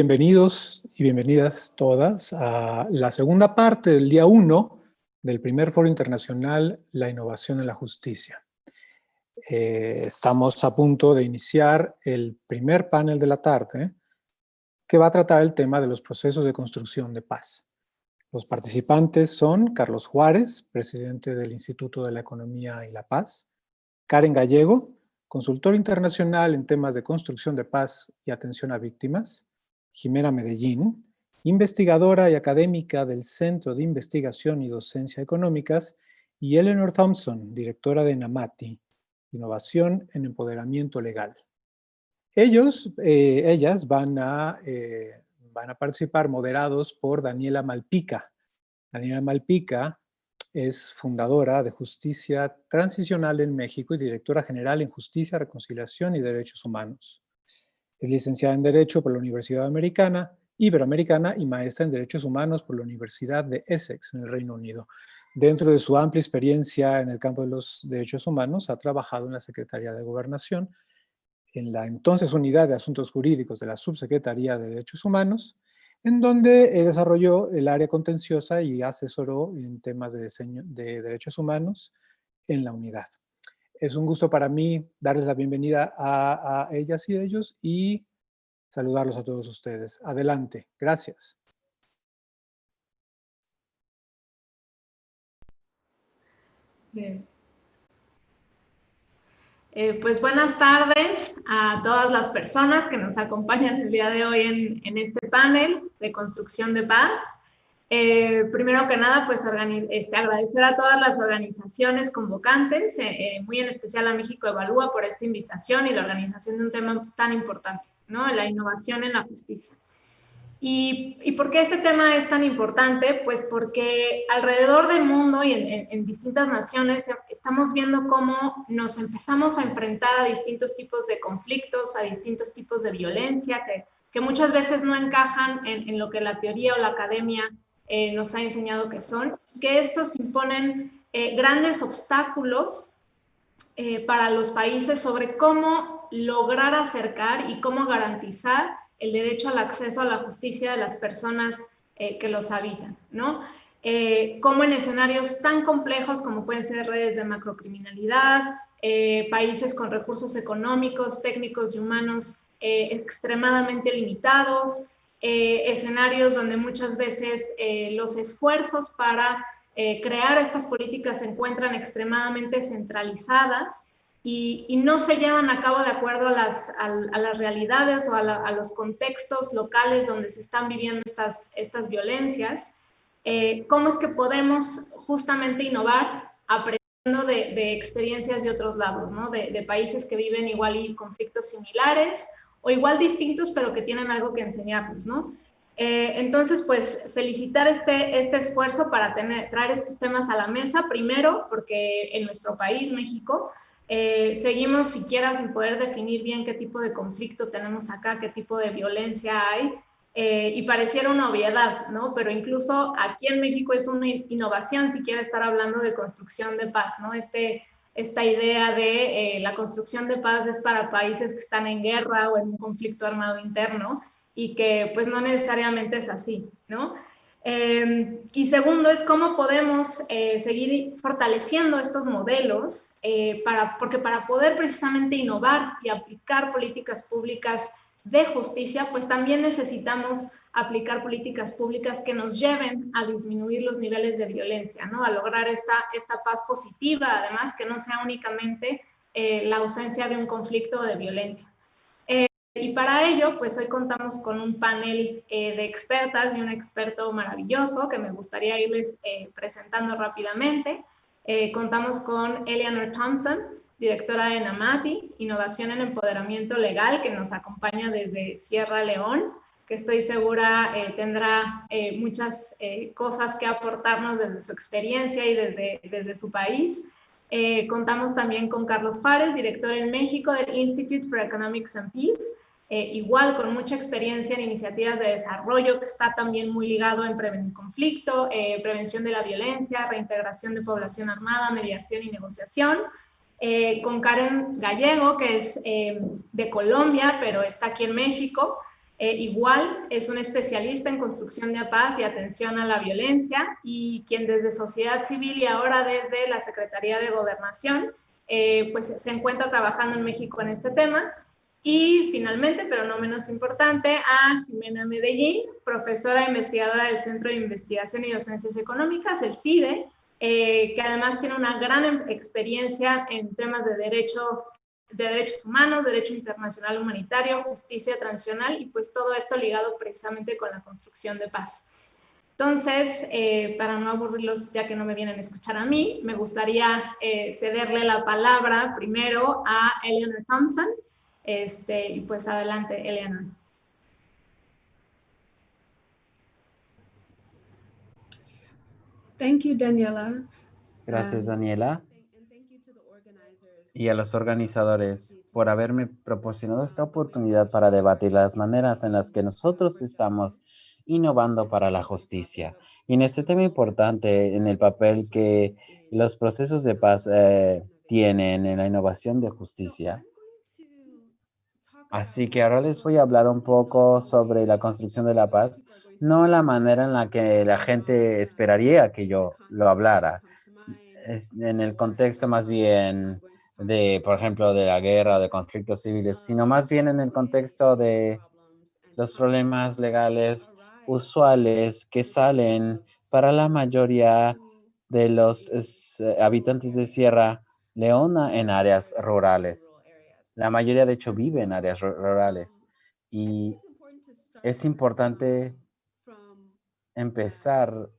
Bienvenidos y bienvenidas todas a la segunda parte del día 1 del primer Foro Internacional La Innovación en la Justicia. Estamos a punto de iniciar el primer panel de la tarde que va a tratar el tema de los procesos de construcción de paz. Los participantes son Carlos Juárez, presidente del Instituto de la Economía y la Paz, Karen Gallego, consultor internacional en temas de construcción de paz y atención a víctimas, Jimena Medellín, investigadora y académica del Centro de Investigación y Docencia Económicas, y Eleanor Thompson, directora de NAMATI, Innovación en Empoderamiento Legal. Ellas van a participar moderados por Daniela Malpica. Daniela Malpica es fundadora de Justicia Transicional en México y directora general en Justicia, Reconciliación y Derechos Humanos. Es licenciada en Derecho por la Universidad Iberoamericana y maestra en Derechos Humanos por la Universidad de Essex, en el Reino Unido. Dentro de su amplia experiencia en el campo de los derechos humanos, ha trabajado en la Secretaría de Gobernación, en la entonces Unidad de Asuntos Jurídicos de la Subsecretaría de Derechos Humanos, en donde desarrolló el área contenciosa y asesoró en temas de derechos humanos en la unidad. Es un gusto para mí darles la bienvenida a ellas y ellos y saludarlos a todos ustedes. Adelante. Gracias. Bien. Pues buenas tardes a todas las personas que nos acompañan el día de hoy en este panel de construcción de paz. Primero que nada, pues agradecer a todas las organizaciones convocantes, muy en especial a México Evalúa por esta invitación y la organización de un tema tan importante, ¿no? La innovación en la justicia. ¿Y por qué este tema es tan importante? Pues porque alrededor del mundo y en distintas naciones estamos viendo cómo nos empezamos a enfrentar a distintos tipos de conflictos, a distintos tipos de violencia que muchas veces no encajan en lo que la teoría o la academia nos ha enseñado que son, que estos imponen grandes obstáculos para los países sobre cómo lograr acercar y cómo garantizar el derecho al acceso a la justicia de las personas que los habitan, ¿no? Como en escenarios tan complejos como pueden ser redes de macrocriminalidad, países con recursos económicos, técnicos y humanos extremadamente limitados, escenarios donde muchas veces los esfuerzos para crear estas políticas se encuentran extremadamente centralizadas y no se llevan a cabo de acuerdo a las realidades o a los contextos locales donde se están viviendo estas violencias. ¿Cómo es que podemos justamente innovar aprendiendo de experiencias de otros lados, ¿no? De países que viven igual y conflictos similares o igual distintos, pero que tienen algo que enseñarnos, ¿no? Entonces, pues, felicitar este esfuerzo para traer estos temas a la mesa, primero, porque en nuestro país, México, seguimos siquiera sin poder definir bien qué tipo de conflicto tenemos acá, qué tipo de violencia hay, y pareciera una obviedad, ¿no? Pero incluso aquí en México es una innovación si quiere estar hablando de construcción de paz, ¿no? Esta idea de la construcción de paz es para países que están en guerra o en un conflicto armado interno, y que pues no necesariamente es así, ¿no? Y segundo es cómo podemos seguir fortaleciendo estos modelos porque para poder precisamente innovar y aplicar políticas públicas de justicia, pues también necesitamos aplicar políticas públicas que nos lleven a disminuir los niveles de violencia, ¿no? A lograr esta paz positiva, además que no sea únicamente la ausencia de un conflicto de violencia. Y para ello, pues hoy contamos con un panel de expertas y un experto maravilloso que me gustaría irles presentando rápidamente. Contamos con Eleanor Thompson, directora de NAMATI, Innovación en Empoderamiento Legal, que nos acompaña desde Sierra León, que estoy segura tendrá muchas cosas que aportarnos desde su experiencia y desde su país. Contamos también con Carlos Juárez, director en México del Institute for Economics and Peace, igual con mucha experiencia en iniciativas de desarrollo, que está también muy ligado en prevenir conflicto, prevención de la violencia, reintegración de población armada, mediación y negociación. Con Karen Gallego, que es de Colombia, pero está aquí en México, Igual es un especialista en construcción de paz y atención a la violencia y quien desde sociedad civil y ahora desde la Secretaría de Gobernación pues se encuentra trabajando en México en este tema. Y finalmente, pero no menos importante, a Jimena Medellín, profesora e investigadora del Centro de Investigación y Docencias Económicas, el CIDE, que además tiene una gran experiencia en temas de derechos humanos, derecho internacional humanitario, justicia transicional y pues todo esto ligado precisamente con la construcción de paz. Entonces, para no aburrirlos, ya que no me vienen a escuchar a mí, me gustaría cederle la palabra primero a Eleanor Thompson. Y pues adelante, Eleanor. Thank you, Daniela. Gracias, Daniela, y a los organizadores por haberme proporcionado esta oportunidad para debatir las maneras en las que nosotros estamos innovando para la justicia. Y en este tema importante, en el papel que los procesos de paz tienen en la innovación de justicia. Así que ahora les voy a hablar un poco sobre la construcción de la paz, no la manera en la que la gente esperaría que yo lo hablara. En el contexto más bien de, por ejemplo, de la guerra o de conflictos civiles, sino más bien en el contexto de los problemas legales usuales que salen para la mayoría de los habitantes de Sierra Leona en áreas rurales. La mayoría, de hecho, vive en áreas rurales. Y es importante empezar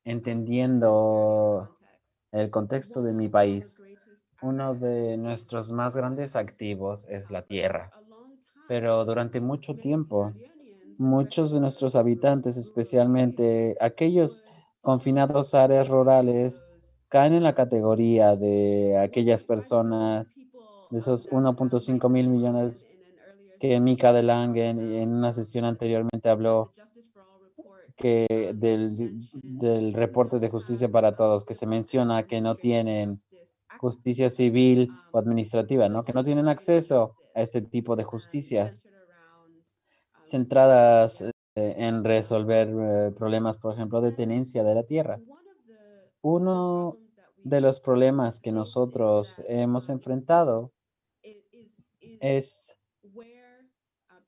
entendiendo el contexto de mi país. Uno de nuestros más grandes activos es la tierra. Pero durante mucho tiempo, muchos de nuestros habitantes, especialmente aquellos confinados a áreas rurales, caen en la categoría de aquellas personas, de esos 1.5 mil millones que Mika de Langen en una sesión anteriormente habló que del reporte de justicia para todos, que se menciona que no tienen justicia civil o administrativa, ¿no? Que no tienen acceso a este tipo de justicias centradas en resolver problemas, por ejemplo, de tenencia de la tierra. Uno de los problemas que nosotros hemos enfrentado es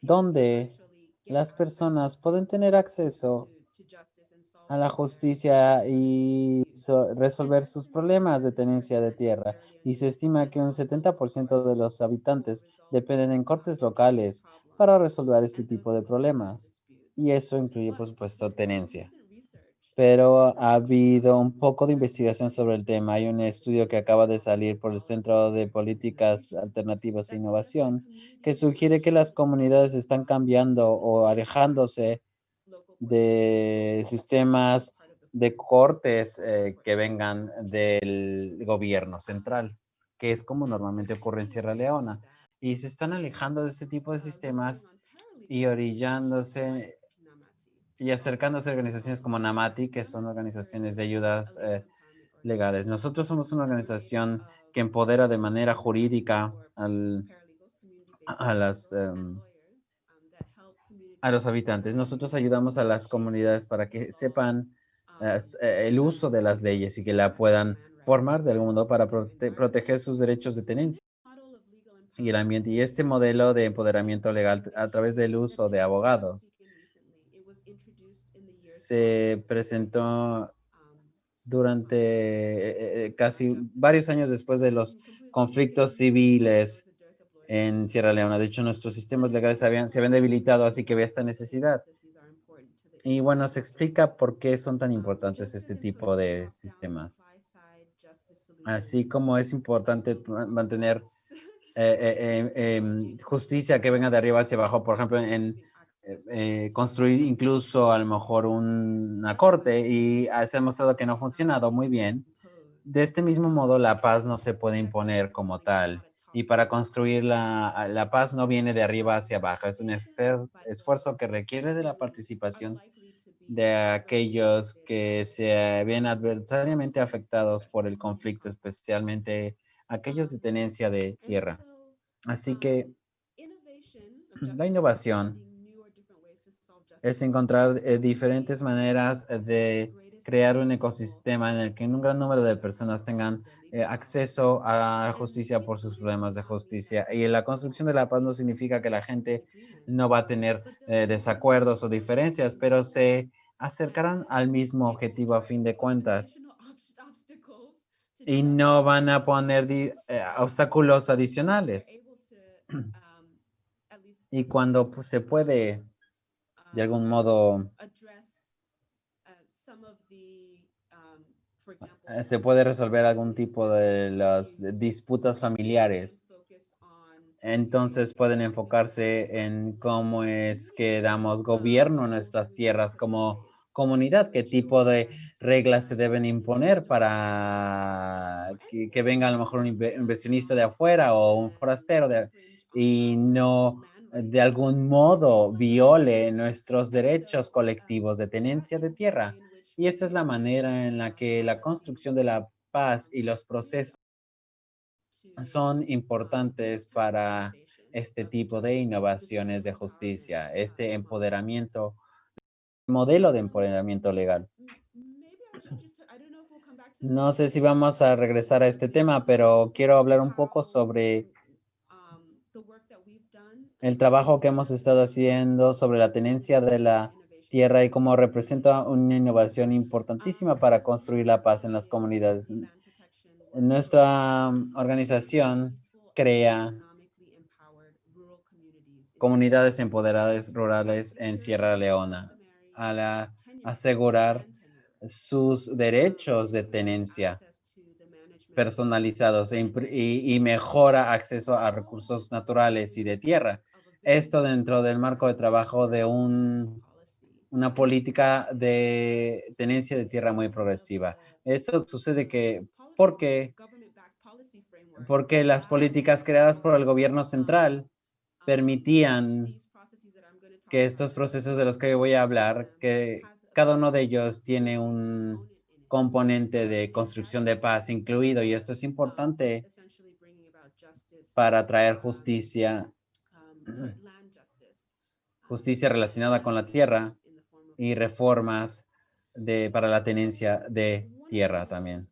donde las personas pueden tener acceso a la justicia y resolver sus problemas de tenencia de tierra. Y se estima que un 70% de los habitantes dependen en cortes locales para resolver este tipo de problemas. Y eso incluye, por supuesto, tenencia. Pero ha habido un poco de investigación sobre el tema. Hay un estudio que acaba de salir por el Centro de Políticas Alternativas e Innovación que sugiere que las comunidades están cambiando o alejándose de sistemas de cortes que vengan del gobierno central, que es como normalmente ocurre en Sierra Leona. Y se están alejando de este tipo de sistemas y orillándose y acercándose a organizaciones como NAMATI, que son organizaciones de ayudas legales. Nosotros somos una organización que empodera de manera jurídica a las a los habitantes. Nosotros ayudamos a las comunidades para que sepan el uso de las leyes y que la puedan formar del mundo para proteger sus derechos de tenencia y el ambiente. Y este modelo de empoderamiento legal a través del uso de abogados se presentó durante casi varios años después de los conflictos civiles en Sierra Leona. De hecho, nuestros sistemas legales se habían debilitado, así que había esta necesidad. Y bueno, se explica por qué son tan importantes este tipo de sistemas. Así como es importante mantener justicia que venga de arriba hacia abajo, por ejemplo, en construir incluso a lo mejor una corte y se ha demostrado que no ha funcionado muy bien. De este mismo modo, la paz no se puede imponer como tal. Y para construir la paz no viene de arriba hacia abajo, es un esfuerzo que requiere de la participación de aquellos que se ven adversariamente afectados por el conflicto, especialmente aquellos de tenencia de tierra. Así que La innovación es encontrar diferentes maneras de crear un ecosistema en el que un gran número de personas tengan acceso a la justicia por sus problemas de justicia. Y la construcción de la paz no significa que la gente no va a tener desacuerdos o diferencias, pero se acercarán al mismo objetivo a fin de cuentas y no van a poner obstáculos adicionales. Y cuando pues, se puede, de algún modo, se puede resolver algún tipo de las disputas familiares, entonces pueden enfocarse en cómo es que damos gobierno a nuestras tierras como comunidad, qué tipo de reglas se deben imponer para que venga a lo mejor un inversionista de afuera o un forastero y no de algún modo viole nuestros derechos colectivos de tenencia de tierra. Y esta es la manera en la que la construcción de la paz y los procesos son importantes para este tipo de innovaciones de justicia, este empoderamiento, modelo de empoderamiento legal. No sé si vamos a regresar a este tema, pero quiero hablar un poco sobre el trabajo que hemos estado haciendo sobre la tenencia de la tierra y cómo representa una innovación importantísima para construir la paz en las comunidades. Nuestra organización crea comunidades empoderadas rurales en Sierra Leona al asegurar sus derechos de tenencia personalizados y mejora acceso a recursos naturales y de tierra. Esto dentro del marco de trabajo de una política de tenencia de tierra muy progresiva. Esto sucede porque las políticas creadas por el gobierno central permitían que estos procesos de los que voy a hablar, que cada uno de ellos tiene un componente de construcción de paz incluido, y esto es importante para traer justicia, justicia relacionada con la tierra y reformas para la tenencia de tierra también,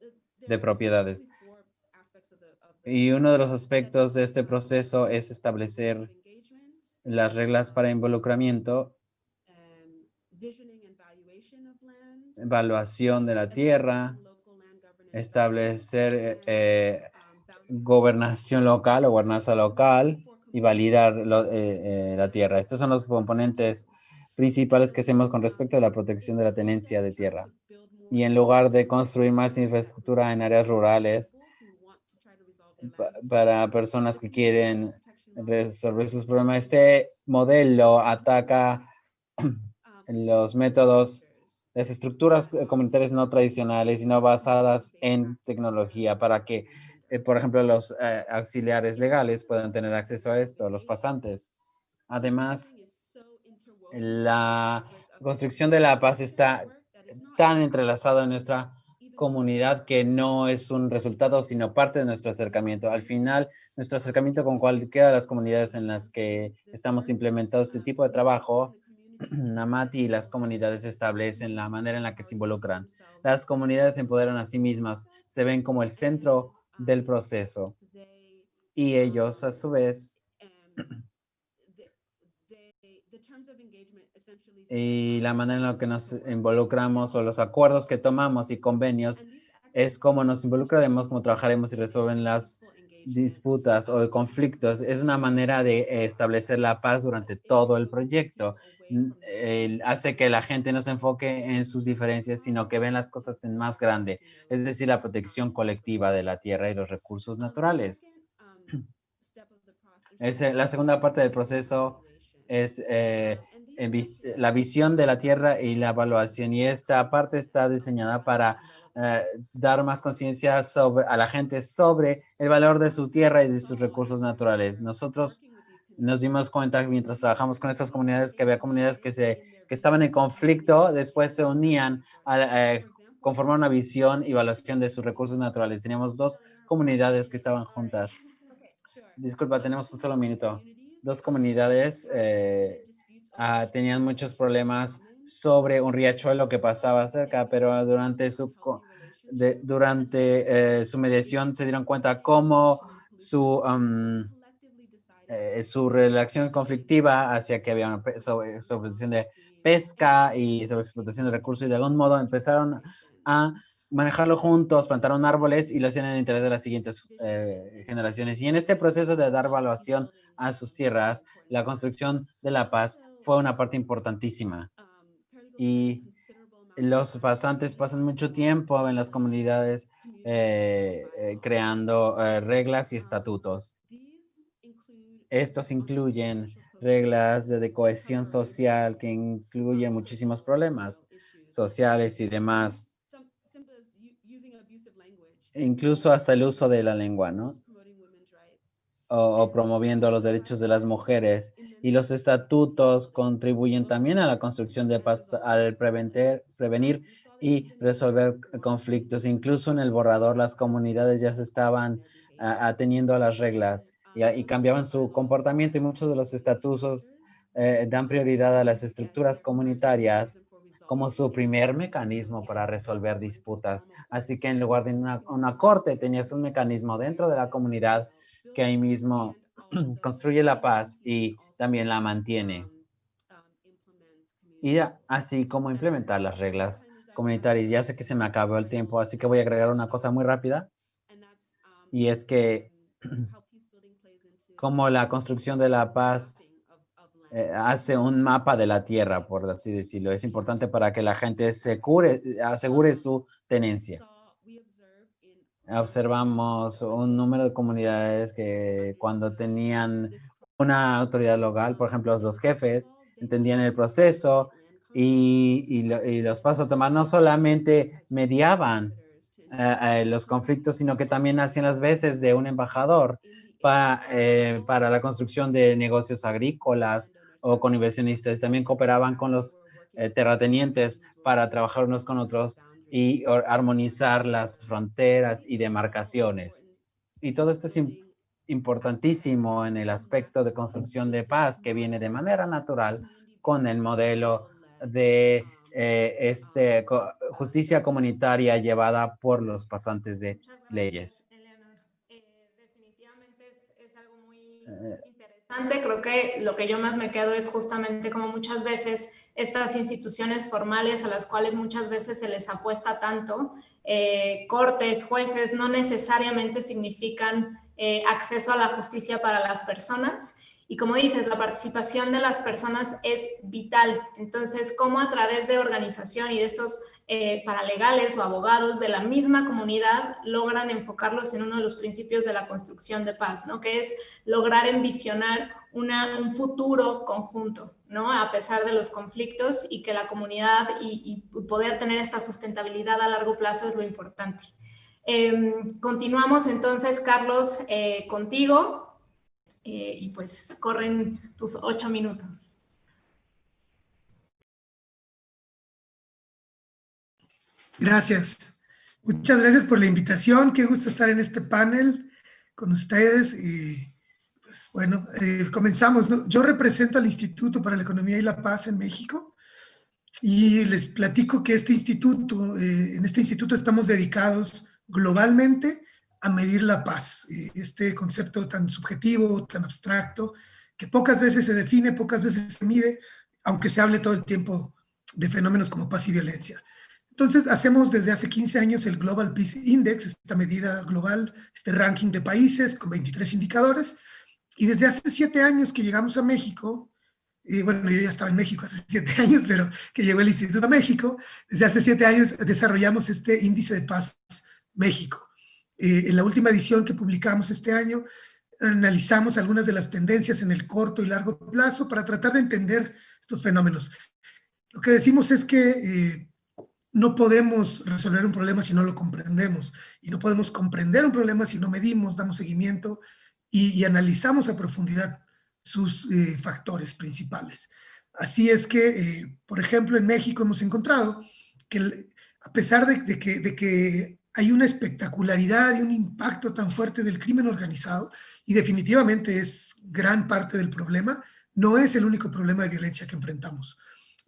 de propiedades. Y uno de los aspectos de este proceso es establecer las reglas para involucramiento, evaluación de la tierra, establecer gobernación local o gobernanza local y validar la tierra. Estos son los componentes principales que hacemos con respecto a la protección de la tenencia de tierra. Y en lugar de construir más infraestructura en áreas rurales para personas que quieren resolver sus problemas, este modelo ataca los métodos, las estructuras comunitarias no tradicionales y no basadas en tecnología para que, por ejemplo, los auxiliares legales puedan tener acceso a esto, los pasantes. Además, la construcción de la paz está tan entrelazada en nuestra comunidad que no es un resultado, sino parte de nuestro acercamiento. Al final, nuestro acercamiento con cualquiera de las comunidades en las que estamos implementando este tipo de trabajo, Namati y las comunidades establecen la manera en la que se involucran. Las comunidades se empoderan a sí mismas, se ven como el centro del proceso y ellos, a su vez, y la manera en la que nos involucramos o los acuerdos que tomamos y convenios es cómo nos involucraremos, cómo trabajaremos y resuelven las disputas o conflictos. Es una manera de establecer la paz durante todo el proyecto. Hace que la gente no se enfoque en sus diferencias, sino que ven las cosas en más grande, es decir, la protección colectiva de la tierra y los recursos naturales. La segunda parte del proceso es la visión de la tierra y la evaluación. Y esta parte está diseñada para dar más conciencia a la gente sobre el valor de su tierra y de sus recursos naturales. Nosotros nos dimos cuenta mientras trabajamos con estas comunidades que había comunidades que estaban en conflicto, después se unían a conformar una visión y evaluación de sus recursos naturales. Teníamos dos comunidades que estaban juntas. Disculpa, tenemos un solo minuto. dos comunidades tenían muchos problemas sobre un riachuelo que pasaba cerca, pero durante su mediación se dieron cuenta cómo su relación conflictiva hacia que había una sobreexplotación de pesca y sobreexplotación de recursos, y de algún modo empezaron a manejarlo juntos, plantaron árboles y lo hacían en el interés de las siguientes generaciones. Y en este proceso de dar valuación a sus tierras, la construcción de la paz fue una parte importantísima. Y los pasantes pasan mucho tiempo en las comunidades creando reglas y estatutos. Estos incluyen reglas de cohesión social que incluyen muchísimos problemas sociales y demás, incluso hasta el uso de la lengua, ¿no? O promoviendo los derechos de las mujeres. Y los estatutos contribuyen también a la construcción de paz al prevenir y resolver conflictos. Incluso en el borrador las comunidades ya se estaban ateniendo a las reglas y cambiaban su comportamiento, y muchos de los estatutos dan prioridad a las estructuras comunitarias como su primer mecanismo para resolver disputas. Así que en lugar de una corte, tenías un mecanismo dentro de la comunidad que ahí mismo construye la paz y también la mantiene. Y así como implementar las reglas comunitarias. Ya sé que se me acabó el tiempo, así que voy a agregar una cosa muy rápida. Y es que como la construcción de la paz hace un mapa de la tierra, por así decirlo. Es importante para que la gente asegure su tenencia. Observamos un número de comunidades que cuando tenían una autoridad local, por ejemplo, los jefes, entendían el proceso y los pasos a tomar, no solamente mediaban los conflictos, sino que también hacían las veces de un embajador para la construcción de negocios agrícolas o con inversionistas. También cooperaban con los terratenientes para trabajar unos con otros y armonizar las fronteras y demarcaciones. Y todo esto es importantísimo en el aspecto de construcción de paz que viene de manera natural con el modelo de justicia comunitaria llevada por los pasantes de Muchas gracias, leyes. Eleanor. Definitivamente es algo muy interesante. Creo que lo que yo más me quedo es justamente como muchas veces estas instituciones formales a las cuales muchas veces se les apuesta tanto, cortes, jueces, no necesariamente significan acceso a la justicia para las personas. Y como dices, la participación de las personas es vital. Entonces, cómo a través de organización y de estos paralegales o abogados de la misma comunidad logran enfocarlos en uno de los principios de la construcción de paz, ¿no? Que es lograr envisionar un futuro conjunto, ¿no? A pesar de los conflictos, y que la comunidad y poder tener esta sustentabilidad a largo plazo es lo importante. Continuamos entonces, Carlos, contigo, y pues corren tus 8 minutos. Gracias. Muchas gracias por la invitación. Qué gusto estar en este panel con ustedes. Y pues bueno, comenzamos, ¿no? Yo represento al Instituto para la Economía y la Paz en México y les platico que en este instituto estamos dedicados globalmente a medir la paz. Este concepto tan subjetivo, tan abstracto, que pocas veces se define, pocas veces se mide, aunque se hable todo el tiempo de fenómenos como paz y violencia. Entonces, hacemos desde hace 15 años el Global Peace Index, esta medida global, este ranking de países con 23 indicadores. Y desde hace 7 años que llegamos a México, bueno, yo ya estaba en México hace 7 años, pero que llegó el Instituto a México, desde hace 7 años desarrollamos este Índice de Paz México. En la última edición que publicamos este año, analizamos algunas de las tendencias en el corto y largo plazo para tratar de entender estos fenómenos. Lo que decimos es que no podemos resolver un problema si no lo comprendemos, y no podemos comprender un problema si no medimos, damos seguimiento y analizamos a profundidad sus factores principales. Así es que, por ejemplo, en México hemos encontrado que a pesar de que hay una espectacularidad y un impacto tan fuerte del crimen organizado, y definitivamente es gran parte del problema. No es el único problema de violencia que enfrentamos.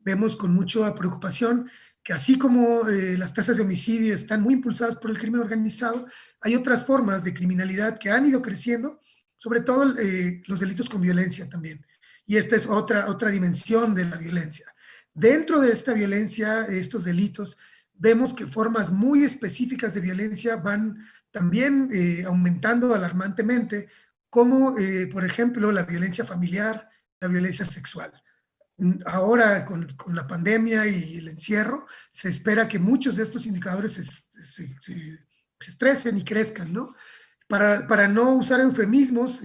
Vemos con mucha preocupación que así como las tasas de homicidio están muy impulsadas por el crimen organizado, hay otras formas de criminalidad que han ido creciendo, sobre todo los delitos con violencia también. Y esta es otra dimensión de la violencia. Dentro de esta violencia, estos delitos, vemos que formas muy específicas de violencia van también aumentando alarmantemente, como por ejemplo la violencia familiar, la violencia sexual. Ahora con la pandemia y el encierro, se espera que muchos de estos indicadores se estresen y crezcan, ¿no? Para no usar eufemismos,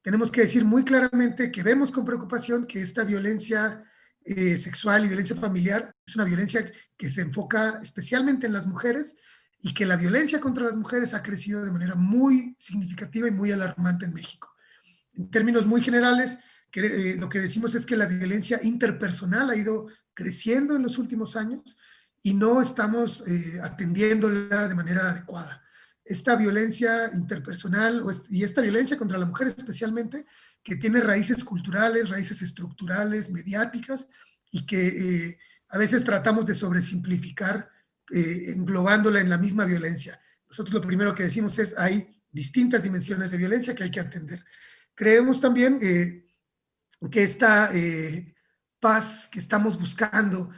tenemos que decir muy claramente que vemos con preocupación que esta violencia sexual y violencia familiar es una violencia que se enfoca especialmente en las mujeres, y que la violencia contra las mujeres ha crecido de manera muy significativa y muy alarmante en México. En términos muy generales, lo que decimos es que la violencia interpersonal ha ido creciendo en los últimos años y no estamos atendiéndola de manera adecuada. Esta violencia interpersonal y esta violencia contra la mujer especialmente, que tiene raíces culturales, raíces estructurales, mediáticas, y que a veces tratamos de sobresimplificar englobándola en la misma violencia. Nosotros lo primero que decimos es hay distintas dimensiones de violencia que hay que atender. Creemos también que esta paz que estamos buscando,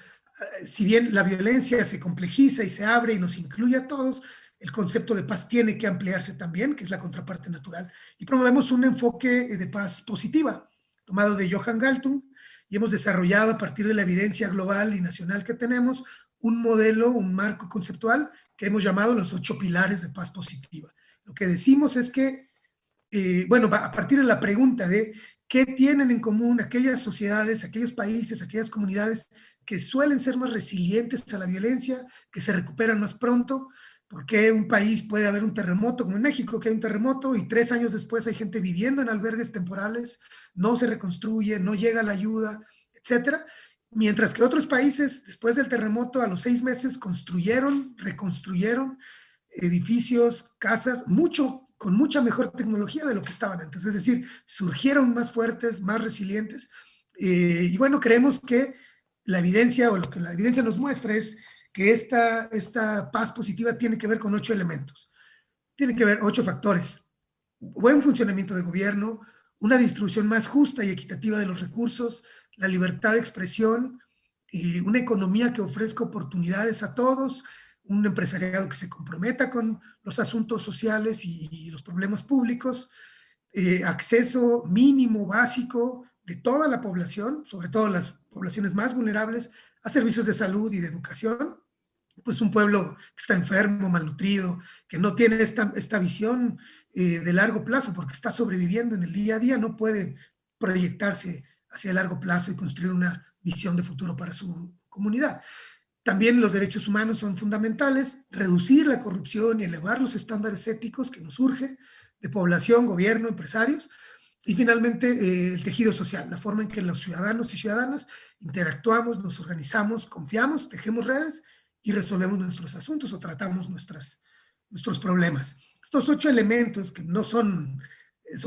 si bien la violencia se complejiza y se abre y nos incluye a todos, el concepto de paz tiene que ampliarse también, que es la contraparte natural. Y promovemos un enfoque de paz positiva, tomado de Johan Galtung, y hemos desarrollado a partir de la evidencia global y nacional que tenemos, un modelo, un marco conceptual que hemos llamado los 8 pilares de paz positiva. Lo que decimos es que, bueno, a partir de la pregunta de qué tienen en común aquellas sociedades, aquellos países, aquellas comunidades que suelen ser más resilientes a la violencia, que se recuperan más pronto. ¿Por qué un país puede haber un terremoto, como en México, que hay un terremoto y 3 años después hay gente viviendo en albergues temporales, no se reconstruye, no llega la ayuda, etcétera? Mientras que otros países, después del terremoto, a los 6 meses reconstruyeron edificios, casas, con mucha mejor tecnología de lo que estaban antes. Es decir, surgieron más fuertes, más resilientes. Y bueno, creemos que la evidencia, o lo que la evidencia nos muestra, es que esta paz positiva tiene que ver con 8 elementos. Tiene que ver 8 factores. Buen funcionamiento de gobierno, una distribución más justa y equitativa de los recursos, la libertad de expresión, una economía que ofrezca oportunidades a todos, un empresariado que se comprometa con los asuntos sociales y los problemas públicos, acceso mínimo, básico de toda la población, sobre todo las poblaciones más vulnerables, a servicios de salud y de educación. Pues un pueblo que está enfermo, malnutrido, que no tiene esta visión de largo plazo porque está sobreviviendo en el día a día, no puede proyectarse hacia el largo plazo y construir una visión de futuro para su comunidad. También los derechos humanos son fundamentales, reducir la corrupción y elevar los estándares éticos que nos urge de población, gobierno, empresarios. Y finalmente, el tejido social, la forma en que los ciudadanos y ciudadanas interactuamos, nos organizamos, confiamos, tejemos redes y resolvemos nuestros asuntos o tratamos nuestros problemas. Estos 8 elementos que no son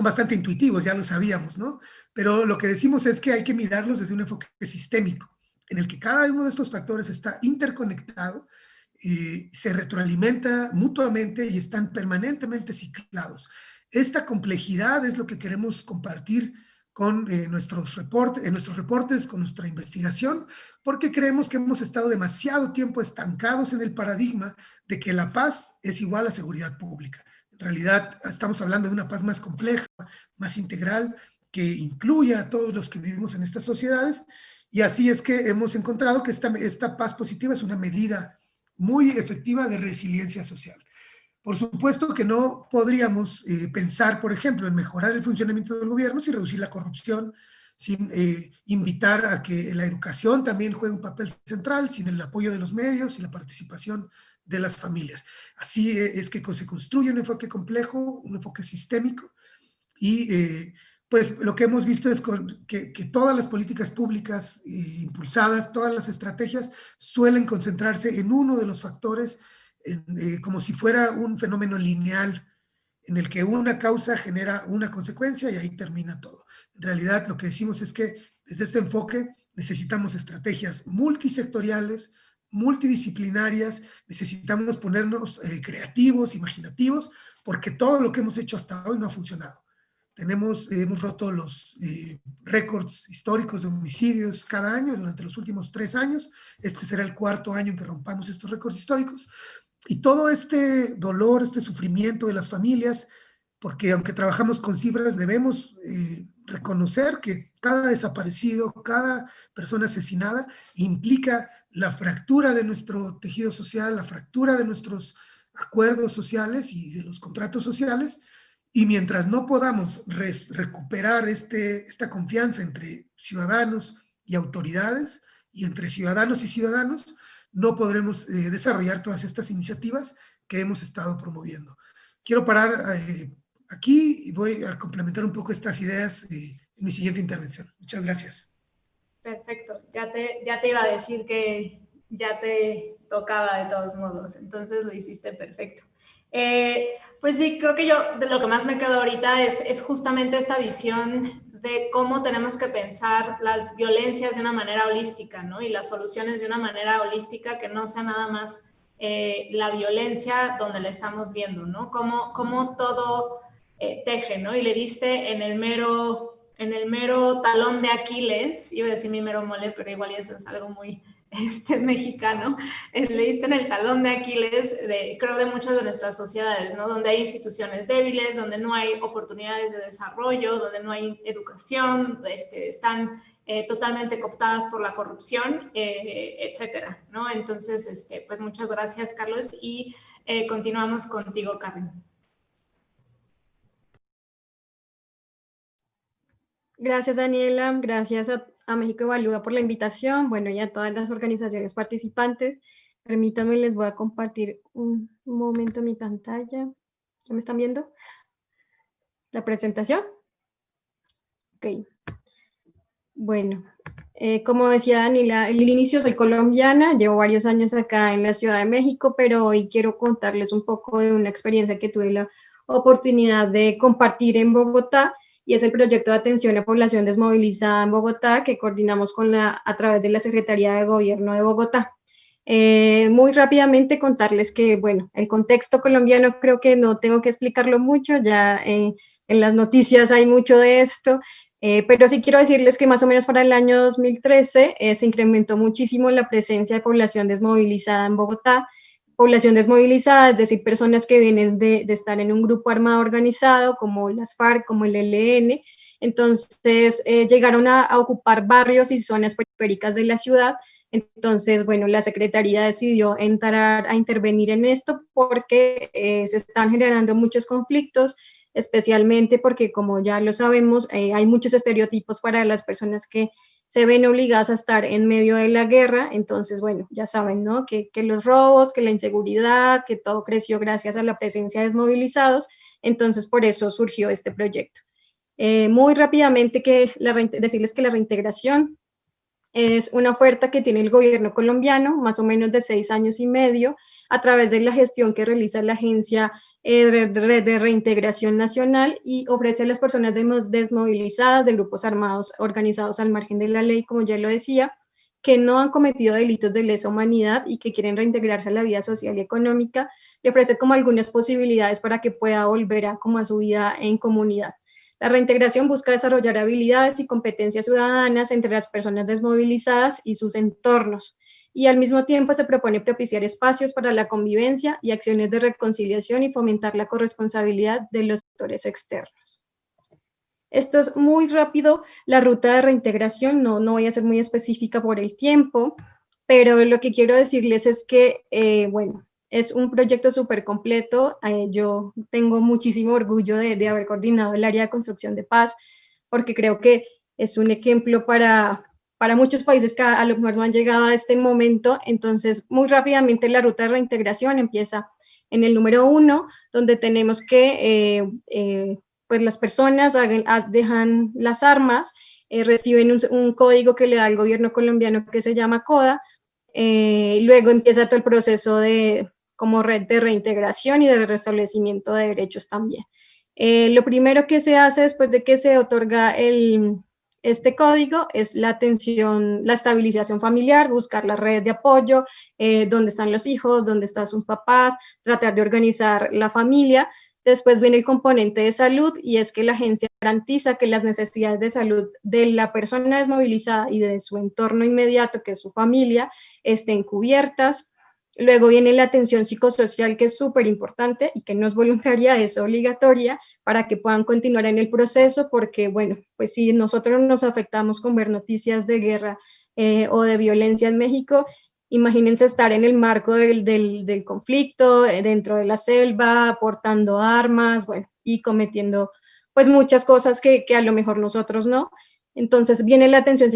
bastante intuitivos, ya lo sabíamos, ¿no? Pero lo que decimos es que hay que mirarlos desde un enfoque sistémico, en el que cada uno de estos factores está interconectado, se retroalimenta mutuamente y están permanentemente ciclados. Esta complejidad es lo que queremos compartir con nuestros reportes, con nuestra investigación, porque creemos que hemos estado demasiado tiempo estancados en el paradigma de que la paz es igual a seguridad pública. En realidad estamos hablando de una paz más compleja, más integral, que incluya a todos los que vivimos en estas sociedades, y así es que hemos encontrado que esta paz positiva es una medida muy efectiva de resiliencia social. Por supuesto que no podríamos pensar, por ejemplo, en mejorar el funcionamiento del gobierno sin reducir la corrupción, sin invitar a que la educación también juegue un papel central, sin el apoyo de los medios y la participación de las familias. Así es que se construye un enfoque complejo, un enfoque sistémico, y pues lo que hemos visto es que todas las políticas públicas impulsadas, todas las estrategias suelen concentrarse en uno de los factores como si fuera un fenómeno lineal en el que una causa genera una consecuencia y ahí termina todo. En realidad, lo que decimos es que desde este enfoque necesitamos estrategias multisectoriales, multidisciplinarias, necesitamos ponernos creativos, imaginativos, porque todo lo que hemos hecho hasta hoy no ha funcionado. Hemos roto los récords históricos de homicidios cada año durante los últimos 3 años. Este será el 4º año en que rompamos estos récords históricos. Y todo este dolor, este sufrimiento de las familias, porque aunque trabajamos con cifras, debemos reconocer que cada desaparecido, cada persona asesinada implica la fractura de nuestro tejido social, la fractura de nuestros acuerdos sociales y de los contratos sociales. Y mientras no podamos recuperar esta confianza entre ciudadanos y autoridades, y entre ciudadanos y ciudadanos, no podremos desarrollar todas estas iniciativas que hemos estado promoviendo. Quiero parar aquí y voy a complementar un poco estas ideas en mi siguiente intervención. Muchas gracias. Perfecto. Ya te iba a decir que ya te tocaba de todos modos, entonces lo hiciste perfecto. Pues sí, creo que yo de lo que más me quedo ahorita es justamente esta visión de cómo tenemos que pensar las violencias de una manera holística, ¿no? Y las soluciones de una manera holística, que no sea nada más la violencia donde la estamos viendo, ¿no? Cómo todo teje, ¿no? Y le diste en el mero talón de Aquiles, iba a decir mi mero mole, pero igual eso es algo muy mexicano, le diste en el talón de Aquiles, creo, de muchas de nuestras sociedades, ¿no? Donde hay instituciones débiles, donde no hay oportunidades de desarrollo, donde no hay educación, están totalmente cooptadas por la corrupción, etcétera, ¿no? Entonces, pues muchas gracias, Carlos, y continuamos contigo, Karen. Gracias, Daniela. Gracias a México Evalúa por la invitación. Bueno, y a todas las organizaciones participantes. Permítanme, les voy a compartir un momento mi pantalla. ¿Me están viendo? ¿La presentación? Ok. Bueno, como decía Daniela, al inicio soy colombiana, llevo varios años acá en la Ciudad de México, pero hoy quiero contarles un poco de una experiencia que tuve la oportunidad de compartir en Bogotá, y es el proyecto de atención a población desmovilizada en Bogotá que coordinamos a través de la Secretaría de Gobierno de Bogotá. Muy rápidamente contarles que, bueno, el contexto colombiano creo que no tengo que explicarlo mucho, ya en las noticias hay mucho de esto, pero sí quiero decirles que más o menos para el año 2013 se incrementó muchísimo la presencia de población desmovilizada en Bogotá. Población desmovilizada, es decir, personas que vienen de estar en un grupo armado organizado, como las FARC, como el ELN. Entonces, llegaron a ocupar barrios y zonas periféricas de la ciudad. Entonces, bueno, la Secretaría decidió entrar a intervenir en esto porque se están generando muchos conflictos, especialmente porque, como ya lo sabemos, hay muchos estereotipos para las personas que se ven obligadas a estar en medio de la guerra. Entonces, bueno, ya saben, ¿no? Que los robos, que la inseguridad, que todo creció gracias a la presencia de desmovilizados. Entonces, por eso surgió este proyecto. Muy rápidamente decirles que la reintegración es una oferta que tiene el gobierno colombiano, más o menos de 6 años y medio, a través de la gestión que realiza la Agencia de Reintegración Nacional, y ofrece a las personas desmovilizadas de grupos armados organizados al margen de la ley, como ya lo decía, que no han cometido delitos de lesa humanidad y que quieren reintegrarse a la vida social y económica, le ofrece como algunas posibilidades para que pueda volver a su vida en comunidad. La reintegración busca desarrollar habilidades y competencias ciudadanas entre las personas desmovilizadas y sus entornos, y al mismo tiempo se propone propiciar espacios para la convivencia y acciones de reconciliación y fomentar la corresponsabilidad de los sectores externos. Esto es muy rápido, la ruta de reintegración, no voy a ser muy específica por el tiempo, pero lo que quiero decirles es que, bueno, es un proyecto súper completo. Yo tengo muchísimo orgullo de haber coordinado el área de construcción de paz, porque creo que es un ejemplo para muchos países que a lo mejor no han llegado a este momento. Entonces, muy rápidamente la ruta de reintegración empieza en el número 1, donde tenemos que pues las personas dejan las armas, reciben un código que le da el gobierno colombiano que se llama CODA, luego empieza todo el proceso de como red de reintegración y de restablecimiento de derechos también. Lo primero que se hace después de que se otorga este código es la atención, la estabilización familiar, buscar las redes de apoyo, dónde están los hijos, dónde están sus papás, tratar de organizar la familia. Después viene el componente de salud y es que la agencia garantiza que las necesidades de salud de la persona desmovilizada y de su entorno inmediato, que es su familia, estén cubiertas. Luego viene la atención psicosocial, que es súper importante y que no es voluntaria, es obligatoria para que puedan continuar en el proceso, porque, bueno, pues si nosotros nos afectamos con ver noticias de guerra o de violencia en México, imagínense estar en el marco del conflicto, dentro de la selva, portando armas, bueno, y cometiendo pues muchas cosas que a lo mejor nosotros no. Entonces viene la atención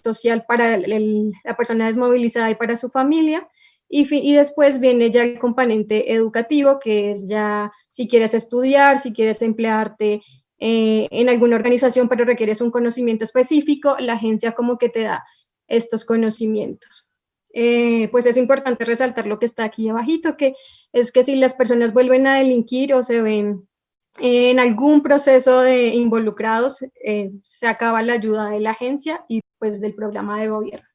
social para la persona desmovilizada y para su familia. Y después viene ya el componente educativo, que es ya si quieres estudiar, si quieres emplearte en alguna organización, pero requieres un conocimiento específico, la agencia como que te da estos conocimientos. Pues es importante resaltar lo que está aquí abajito, que es que si las personas vuelven a delinquir o se ven en algún proceso de involucrados, se acaba la ayuda de la agencia y pues del programa de gobierno.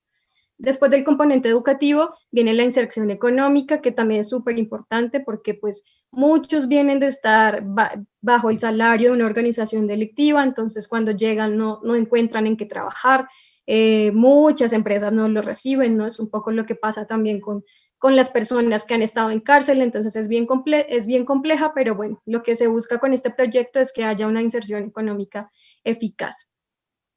Después del componente educativo viene la inserción económica, que también es súper importante porque pues muchos vienen de estar bajo el salario de una organización delictiva, entonces cuando llegan no encuentran en qué trabajar, muchas empresas no lo reciben, ¿no? Es un poco lo que pasa también con las personas que han estado en cárcel, entonces es bien compleja, pero bueno, lo que se busca con este proyecto es que haya una inserción económica eficaz.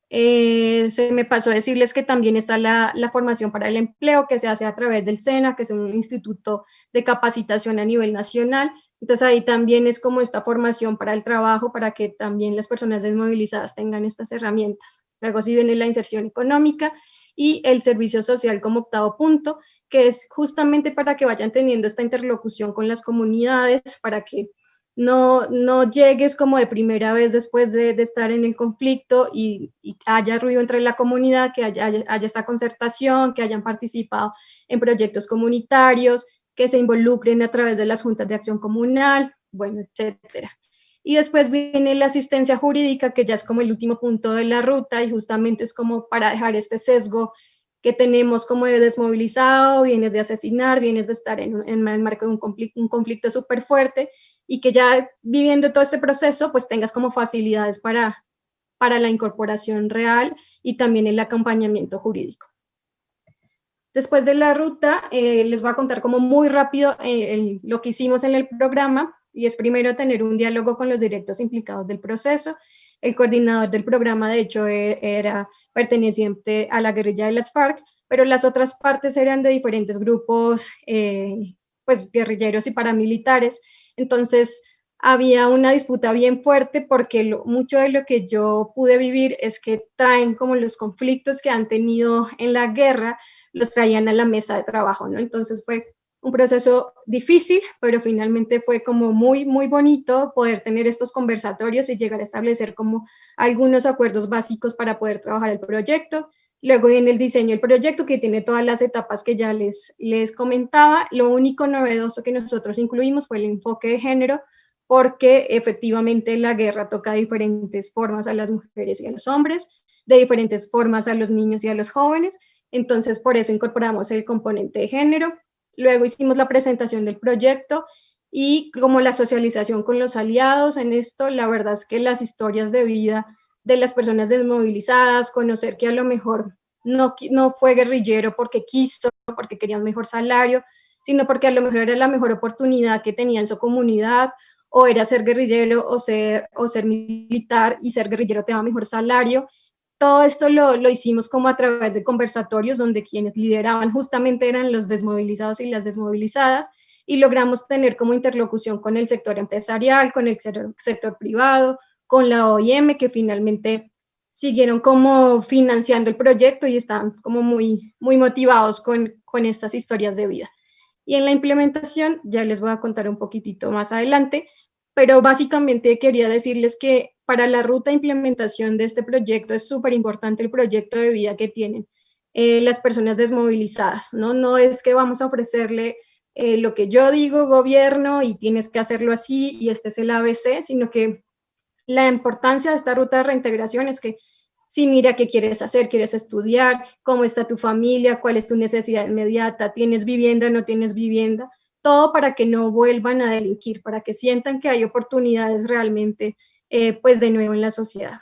Se me pasó a decirles que también está la formación para el empleo, que se hace a través del SENA, que es un instituto de capacitación a nivel nacional. Entonces ahí también es como esta formación para el trabajo, para que también las personas desmovilizadas tengan estas herramientas. Luego sí viene la inserción económica y el servicio social como octavo punto, que es justamente para que vayan teniendo esta interlocución con las comunidades, para que no llegues como de primera vez después de estar en el conflicto y haya ruido entre la comunidad, que haya esta concertación, que hayan participado en proyectos comunitarios, que se involucren a través de las juntas de acción comunal, bueno, etcétera. Y después viene la asistencia jurídica, que ya es como el último punto de la ruta y justamente es como para dejar este sesgo que tenemos como de desmovilizado, vienes de asesinar, vienes de estar en el marco de un conflicto súper fuerte, y que ya viviendo todo este proceso, pues tengas como facilidades para la incorporación real y también el acompañamiento jurídico. Después de la ruta, les voy a contar como muy rápido lo que hicimos en el programa, y es primero tener un diálogo con los directos implicados del proceso. El coordinador del programa, de hecho, era perteneciente a la guerrilla de las FARC, pero las otras partes eran de diferentes grupos, pues guerrilleros y paramilitares. Entonces había una disputa bien fuerte porque mucho de lo que yo pude vivir es que traen como los conflictos que han tenido en la guerra, los traían a la mesa de trabajo, ¿no? Entonces fue un proceso difícil, pero finalmente fue como muy, muy bonito poder tener estos conversatorios y llegar a establecer como algunos acuerdos básicos para poder trabajar el proyecto. Luego viene el diseño del proyecto, que tiene todas las etapas que ya les comentaba. Lo único novedoso que nosotros incluimos fue el enfoque de género, porque efectivamente la guerra toca de diferentes formas a las mujeres y a los hombres, de diferentes formas a los niños y a los jóvenes. Entonces, por eso incorporamos el componente de género. Luego hicimos la presentación del proyecto y como la socialización con los aliados en esto. La verdad es que las historias de vida de las personas desmovilizadas, conocer que a lo mejor no fue guerrillero porque quiso, porque quería un mejor salario, sino porque a lo mejor era la mejor oportunidad que tenía en su comunidad, o era ser guerrillero o ser militar, y ser guerrillero te da mejor salario. Todo esto lo hicimos como a través de conversatorios donde quienes lideraban justamente eran los desmovilizados y las desmovilizadas, y logramos tener como interlocución con el sector empresarial, con el sector privado, con la OIM, que finalmente siguieron como financiando el proyecto y están como muy, muy motivados con estas historias de vida. Y en la implementación, ya les voy a contar un poquitito más adelante, pero básicamente quería decirles que para la ruta de implementación de este proyecto es súper importante el proyecto de vida que tienen las personas desmovilizadas, ¿no? No es que vamos a ofrecerle lo que yo digo, gobierno, y tienes que hacerlo así, y este es el ABC, sino que la importancia de esta ruta de reintegración es que sí, mira qué quieres hacer, quieres estudiar, cómo está tu familia, cuál es tu necesidad inmediata, tienes vivienda, no tienes vivienda, todo para que no vuelvan a delinquir, para que sientan que hay oportunidades realmente, pues de nuevo en la sociedad.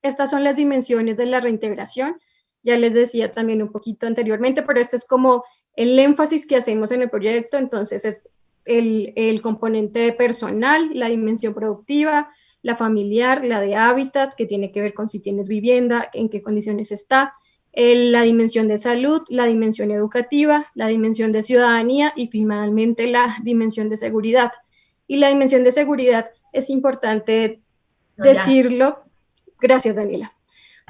Estas son las dimensiones de la reintegración. Ya les decía también un poquito anteriormente, pero este es como el énfasis que hacemos en el proyecto. Entonces es el componente personal, la dimensión productiva, la familiar, la de hábitat, que tiene que ver con si tienes vivienda, en qué condiciones está, la dimensión de salud, la dimensión educativa, la dimensión de ciudadanía y finalmente la dimensión de seguridad. Y la dimensión de seguridad es importante decirlo. Gracias, Daniela.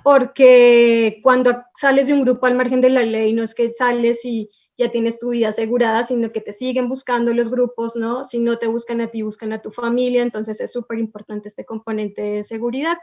Porque cuando sales de un grupo al margen de la ley, no es que sales y ya tienes tu vida asegurada, sino que te siguen buscando los grupos, ¿no? Si no te buscan a ti, buscan a tu familia, entonces es súper importante este componente de seguridad.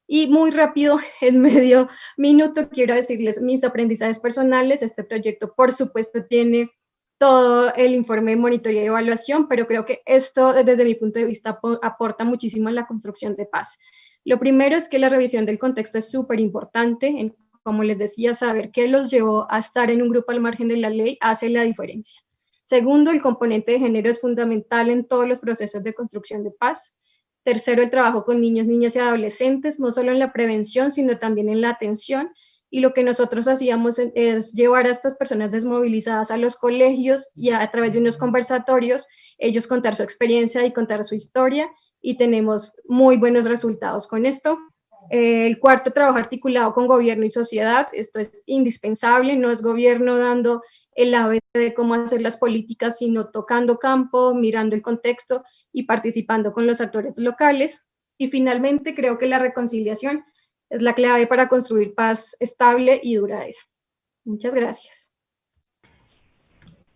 Y muy rápido, en medio minuto, quiero decirles mis aprendizajes personales. Este proyecto, por supuesto, tiene todo el informe de monitoreo y evaluación, pero creo que esto, desde mi punto de vista, aporta muchísimo en la construcción de paz. Lo primero es que la revisión del contexto es súper importante. Como les decía, saber qué los llevó a estar en un grupo al margen de la ley hace la diferencia. Segundo, el componente de género es fundamental en todos los procesos de construcción de paz. Tercero, el trabajo con niños, niñas y adolescentes, no solo en la prevención, sino también en la atención. Y lo que nosotros hacíamos es llevar a estas personas desmovilizadas a los colegios y a través de unos conversatorios, ellos contar su experiencia y contar su historia, y tenemos muy buenos resultados con esto. El cuarto, trabajo articulado con gobierno y sociedad. Esto es indispensable, no es gobierno dando el ABC de cómo hacer las políticas, sino tocando campo, mirando el contexto y participando con los actores locales. Y finalmente, creo que la reconciliación es la clave para construir paz estable y duradera. Muchas gracias.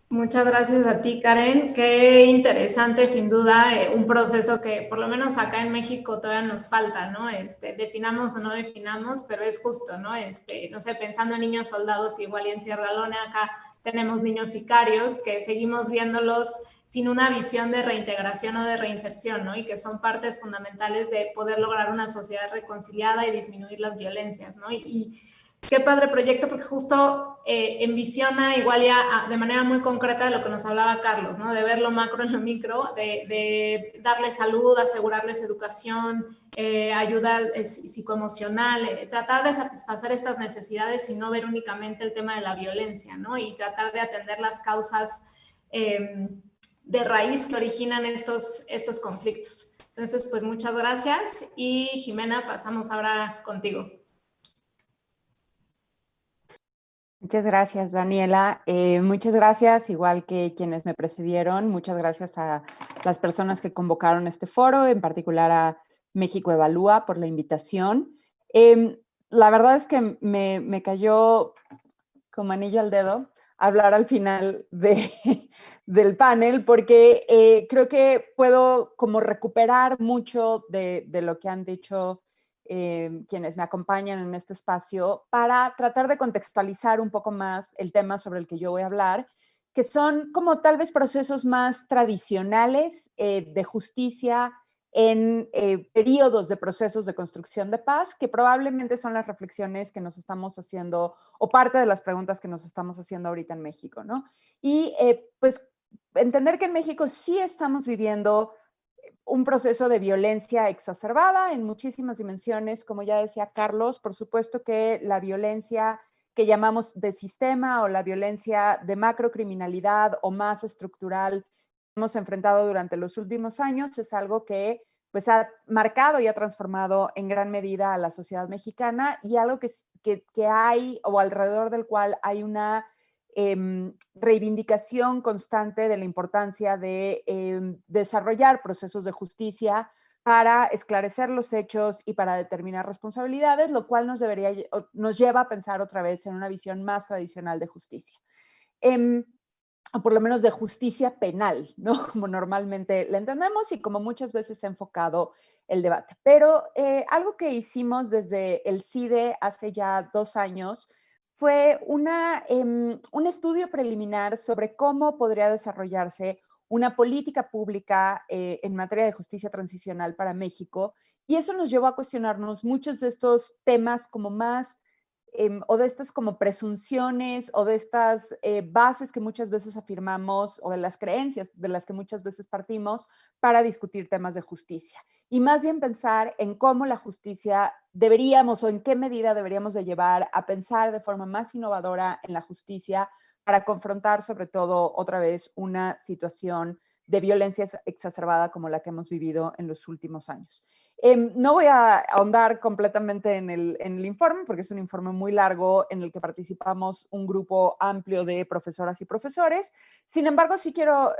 Muchas gracias a ti, Karen. Qué interesante, sin duda, un proceso que por lo menos acá en México todavía nos falta, ¿no? Definamos o no definamos, pero es justo, ¿no? No sé, pensando en niños soldados, igual y en Sierra Leone, acá tenemos niños sicarios que seguimos viéndolos sin una visión de reintegración o de reinserción, ¿no? Y que son partes fundamentales de poder lograr una sociedad reconciliada y disminuir las violencias, ¿no? Y qué padre proyecto, porque justo envisiona igual ya de manera muy concreta de lo que nos hablaba Carlos, ¿no? De ver lo macro en lo micro, de darles salud, asegurarles educación, ayuda psicoemocional, tratar de satisfacer estas necesidades y no ver únicamente el tema de la violencia, ¿no? Y tratar de atender las causas de raíz que originan estos conflictos. Entonces, pues muchas gracias, y Jimena, pasamos ahora contigo. Muchas gracias, Daniela. Muchas gracias, igual que quienes me precedieron. Muchas gracias a las personas que convocaron este foro, en particular a México Evalúa por la invitación. La verdad es que me cayó como anillo al dedo hablar al final del panel, porque creo que puedo como recuperar mucho de lo que han dicho quienes me acompañan en este espacio, para tratar de contextualizar un poco más el tema sobre el que yo voy a hablar, que son como tal vez procesos más tradicionales de justicia en periodos de procesos de construcción de paz, que probablemente son las reflexiones que nos estamos haciendo, o parte de las preguntas que nos estamos haciendo ahorita en México, ¿no? Y pues entender que en México sí estamos viviendo un proceso de violencia exacerbada en muchísimas dimensiones, como ya decía Carlos. Por supuesto que la violencia que llamamos de sistema o la violencia de macrocriminalidad o más estructural que hemos enfrentado durante los últimos años es algo que pues ha marcado y ha transformado en gran medida a la sociedad mexicana, y algo que hay, o alrededor del cual hay una reivindicación constante de la importancia de desarrollar procesos de justicia para esclarecer los hechos y para determinar responsabilidades, lo cual nos lleva a pensar otra vez en una visión más tradicional de justicia. O por lo menos de justicia penal, ¿no? Como normalmente la entendemos y como muchas veces se ha enfocado el debate. Pero algo que hicimos desde el CIDE hace ya 2 años fue un estudio preliminar sobre cómo podría desarrollarse una política pública en materia de justicia transicional para México, y eso nos llevó a cuestionarnos muchos de estos temas como más o de estas como presunciones o de estas bases que muchas veces afirmamos o de las creencias de las que muchas veces partimos para discutir temas de justicia. Y más bien pensar en cómo la justicia deberíamos o en qué medida deberíamos de llevar a pensar de forma más innovadora en la justicia para confrontar sobre todo otra vez una situación de violencia exacerbada como la que hemos vivido en los últimos años. No voy a ahondar completamente en el informe, porque es un informe muy largo en el que participamos un grupo amplio de profesoras y profesores. Sin embargo, sí quiero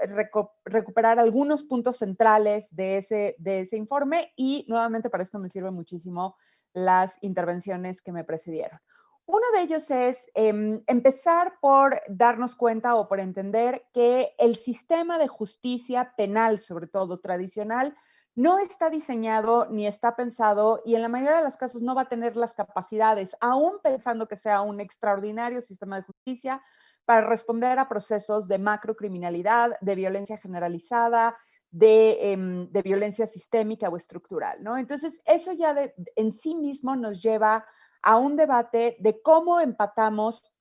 recuperar algunos puntos centrales de ese informe, y nuevamente para esto me sirven muchísimo las intervenciones que me precedieron. Uno de ellos es empezar por darnos cuenta o por entender que el sistema de justicia penal, sobre todo tradicional, no está diseñado ni está pensado, y en la mayoría de los casos no va a tener las capacidades, aún pensando que sea un extraordinario sistema de justicia, para responder a procesos de macrocriminalidad, de violencia generalizada, de violencia sistémica o estructural, ¿no? Entonces, eso ya en sí mismo nos lleva a un debate de cómo empatamos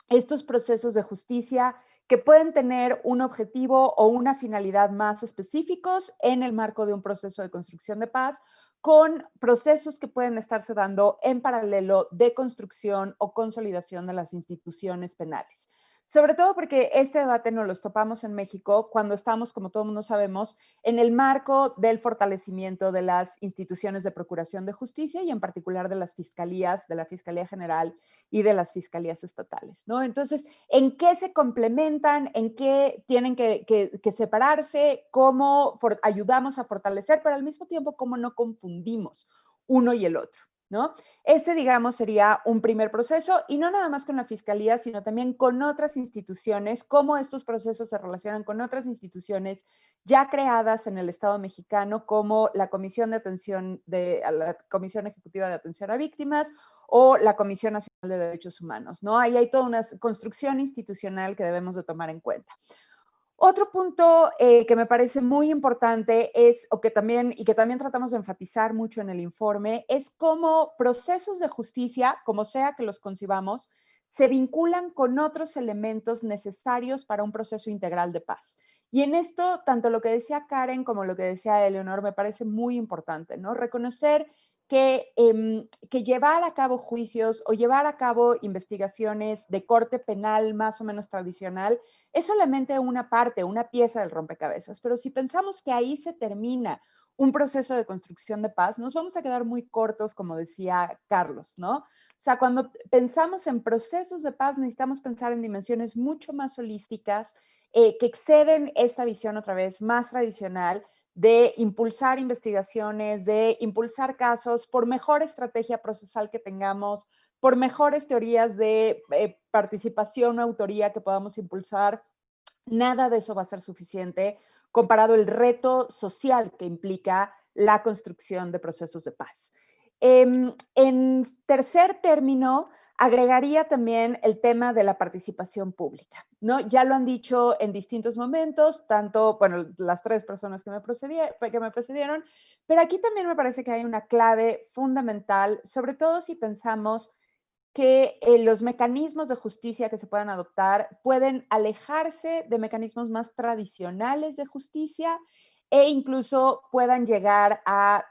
estos procesos de justicia que pueden tener un objetivo o una finalidad más específicos en el marco de un proceso de construcción de paz, con procesos que pueden estarse dando en paralelo de construcción o consolidación de las instituciones penales. Sobre todo porque este debate nos los topamos en México cuando estamos, como todo el mundo sabemos, en el marco del fortalecimiento de las instituciones de procuración de justicia y en particular de las fiscalías, de la Fiscalía General y de las fiscalías estatales, ¿no? Entonces, ¿en qué se complementan? ¿En qué tienen que separarse? ¿Cómo ayudamos a fortalecer? Pero al mismo tiempo, ¿cómo no confundimos uno y el otro? ¿No? Ese, digamos, sería un primer proceso, y no nada más con la Fiscalía, sino también con otras instituciones, cómo estos procesos se relacionan con otras instituciones ya creadas en el Estado mexicano, como la Comisión la Comisión Ejecutiva de Atención a Víctimas o la Comisión Nacional de Derechos Humanos, ¿no? Ahí hay toda una construcción institucional que debemos de tomar en cuenta. Otro punto que me parece muy importante es, que también tratamos de enfatizar mucho en el informe, es cómo procesos de justicia, como sea que los concibamos, se vinculan con otros elementos necesarios para un proceso integral de paz. Y en esto, tanto lo que decía Karen como lo que decía Eleonor me parece muy importante, ¿no? Reconocer que llevar a cabo juicios o llevar a cabo investigaciones de corte penal más o menos tradicional es solamente una parte, una pieza del rompecabezas, pero si pensamos que ahí se termina un proceso de construcción de paz, nos vamos a quedar muy cortos, como decía Carlos, ¿no? O sea, cuando pensamos en procesos de paz, necesitamos pensar en dimensiones mucho más holísticas, que exceden esta visión otra vez más tradicional de impulsar investigaciones, de impulsar casos, por mejor estrategia procesal que tengamos, por mejores teorías de participación o autoría que podamos impulsar. Nada de eso va a ser suficiente comparado al reto social que implica la construcción de procesos de paz. En tercer término, agregaría también el tema de la participación pública, ¿no? Ya lo han dicho en distintos momentos, tanto, bueno, las tres personas que me precedieron, pero aquí también me parece que hay una clave fundamental, sobre todo si pensamos que los mecanismos de justicia que se puedan adoptar pueden alejarse de mecanismos más tradicionales de justicia e incluso puedan llegar a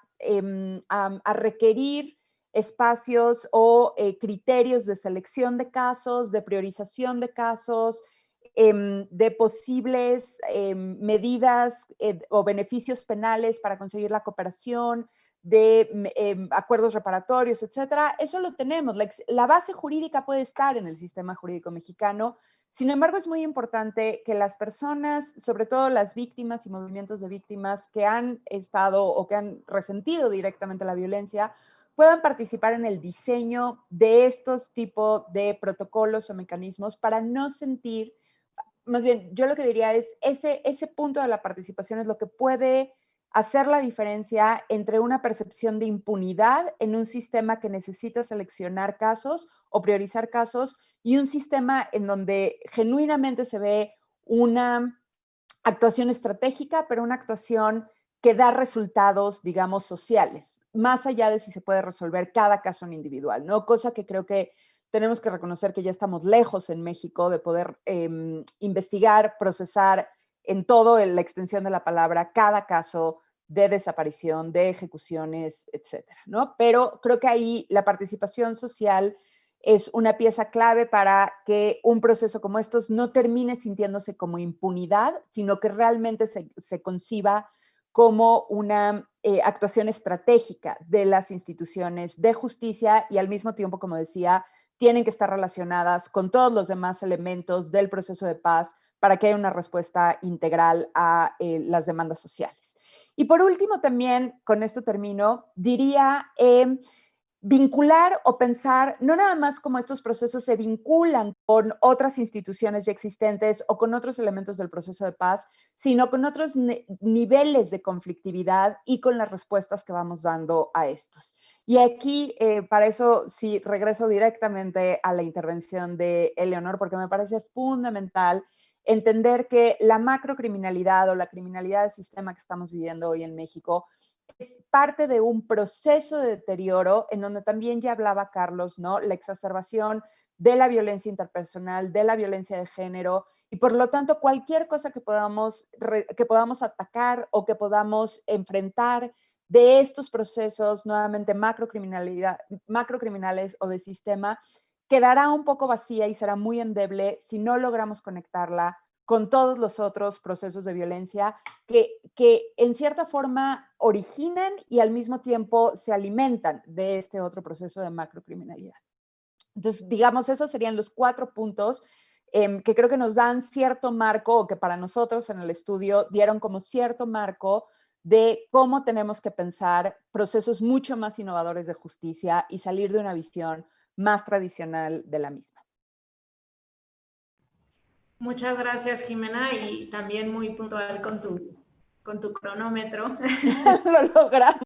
requerir espacios o criterios de selección de casos, de priorización de casos, de posibles medidas o beneficios penales para conseguir la cooperación, de acuerdos reparatorios, etcétera. Eso lo tenemos. La base jurídica puede estar en el sistema jurídico mexicano. Sin embargo, es muy importante que las personas, sobre todo las víctimas y movimientos de víctimas que han estado o que han resentido directamente la violencia, puedan participar en el diseño de estos tipos de protocolos o mecanismos para no sentir, más bien, yo lo que diría es, ese punto de la participación es lo que puede hacer la diferencia entre una percepción de impunidad en un sistema que necesita seleccionar casos o priorizar casos y un sistema en donde genuinamente se ve una actuación estratégica, pero una actuación que da resultados, digamos, sociales, más allá de si se puede resolver cada caso en individual, ¿no? Cosa que creo que tenemos que reconocer que ya estamos lejos en México de poder investigar, procesar en toda la extensión de la palabra cada caso de desaparición, de ejecuciones, etcétera, ¿no? Pero creo que ahí la participación social es una pieza clave para que un proceso como estos no termine sintiéndose como impunidad, sino que realmente se conciba como una actuación estratégica de las instituciones de justicia y al mismo tiempo, como decía, tienen que estar relacionadas con todos los demás elementos del proceso de paz para que haya una respuesta integral a las demandas sociales. Y por último, también, con esto termino, diría vincular o pensar, no nada más como estos procesos se vinculan con otras instituciones ya existentes o con otros elementos del proceso de paz, sino con otros niveles de conflictividad y con las respuestas que vamos dando a estos. Y aquí, para eso, sí, regreso directamente a la intervención de Eleonor, porque me parece fundamental entender que la macrocriminalidad o la criminalidad de sistema que estamos viviendo hoy en México es parte de un proceso de deterioro en donde también ya hablaba Carlos, ¿no? La exacerbación de la violencia interpersonal, de la violencia de género, y por lo tanto cualquier cosa que podamos atacar o que podamos enfrentar de estos procesos, nuevamente macrocriminales o de sistema, quedará un poco vacía y será muy endeble si no logramos conectarla con todos los otros procesos de violencia que en cierta forma originan y al mismo tiempo se alimentan de este otro proceso de macrocriminalidad. Entonces, digamos, esos serían los 4 puntos que creo que nos dan cierto marco, o que para nosotros en el estudio dieron como cierto marco de cómo tenemos que pensar procesos mucho más innovadores de justicia y salir de una visión más tradicional de la misma. Muchas gracias, Jimena, y también muy puntual con tu cronómetro. Lo logramos.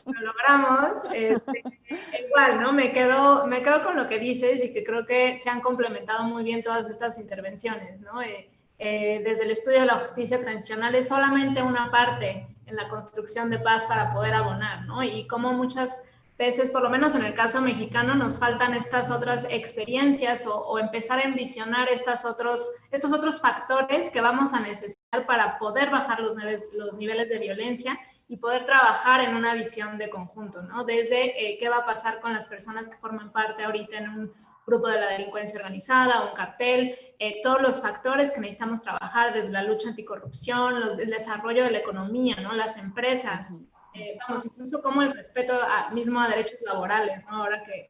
Lo logramos. Igual, ¿no? Me quedo con lo que dices y que creo que se han complementado muy bien todas estas intervenciones, ¿no? Desde el estudio de la justicia transicional es solamente una parte en la construcción de paz para poder abonar, ¿no? Y como muchas veces, por lo menos en el caso mexicano, nos faltan estas otras experiencias o empezar a envisionar estos otros factores que vamos a necesitar para poder bajar los niveles de violencia y poder trabajar en una visión de conjunto, ¿no? Desde qué va a pasar con las personas que forman parte ahorita en un grupo de la delincuencia organizada, un cartel, todos los factores que necesitamos trabajar, desde la lucha anticorrupción, el desarrollo de la economía, ¿no? Las empresas, incluso como el respeto mismo a derechos laborales, ¿no? Ahora que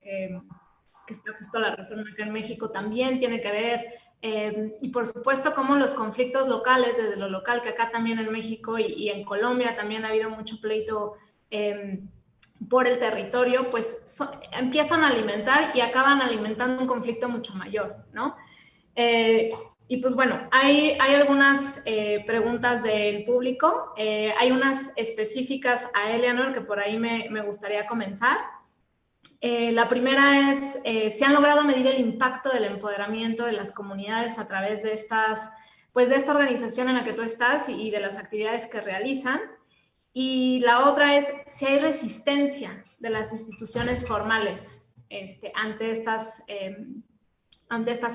está justo la reforma acá en México, también tiene que ver, y por supuesto como los conflictos locales, desde lo local, que acá también en México y en Colombia también ha habido mucho pleito por el territorio, pues empiezan a alimentar y acaban alimentando un conflicto mucho mayor, ¿no? Y pues bueno, hay algunas preguntas del público, hay unas específicas a Eleanor que por ahí me gustaría comenzar. La primera es, ¿se han logrado medir el impacto del empoderamiento de las comunidades a través de de esta organización en la que tú estás y de las actividades que realizan? Y la otra es, si hay resistencia de las instituciones formales ante estas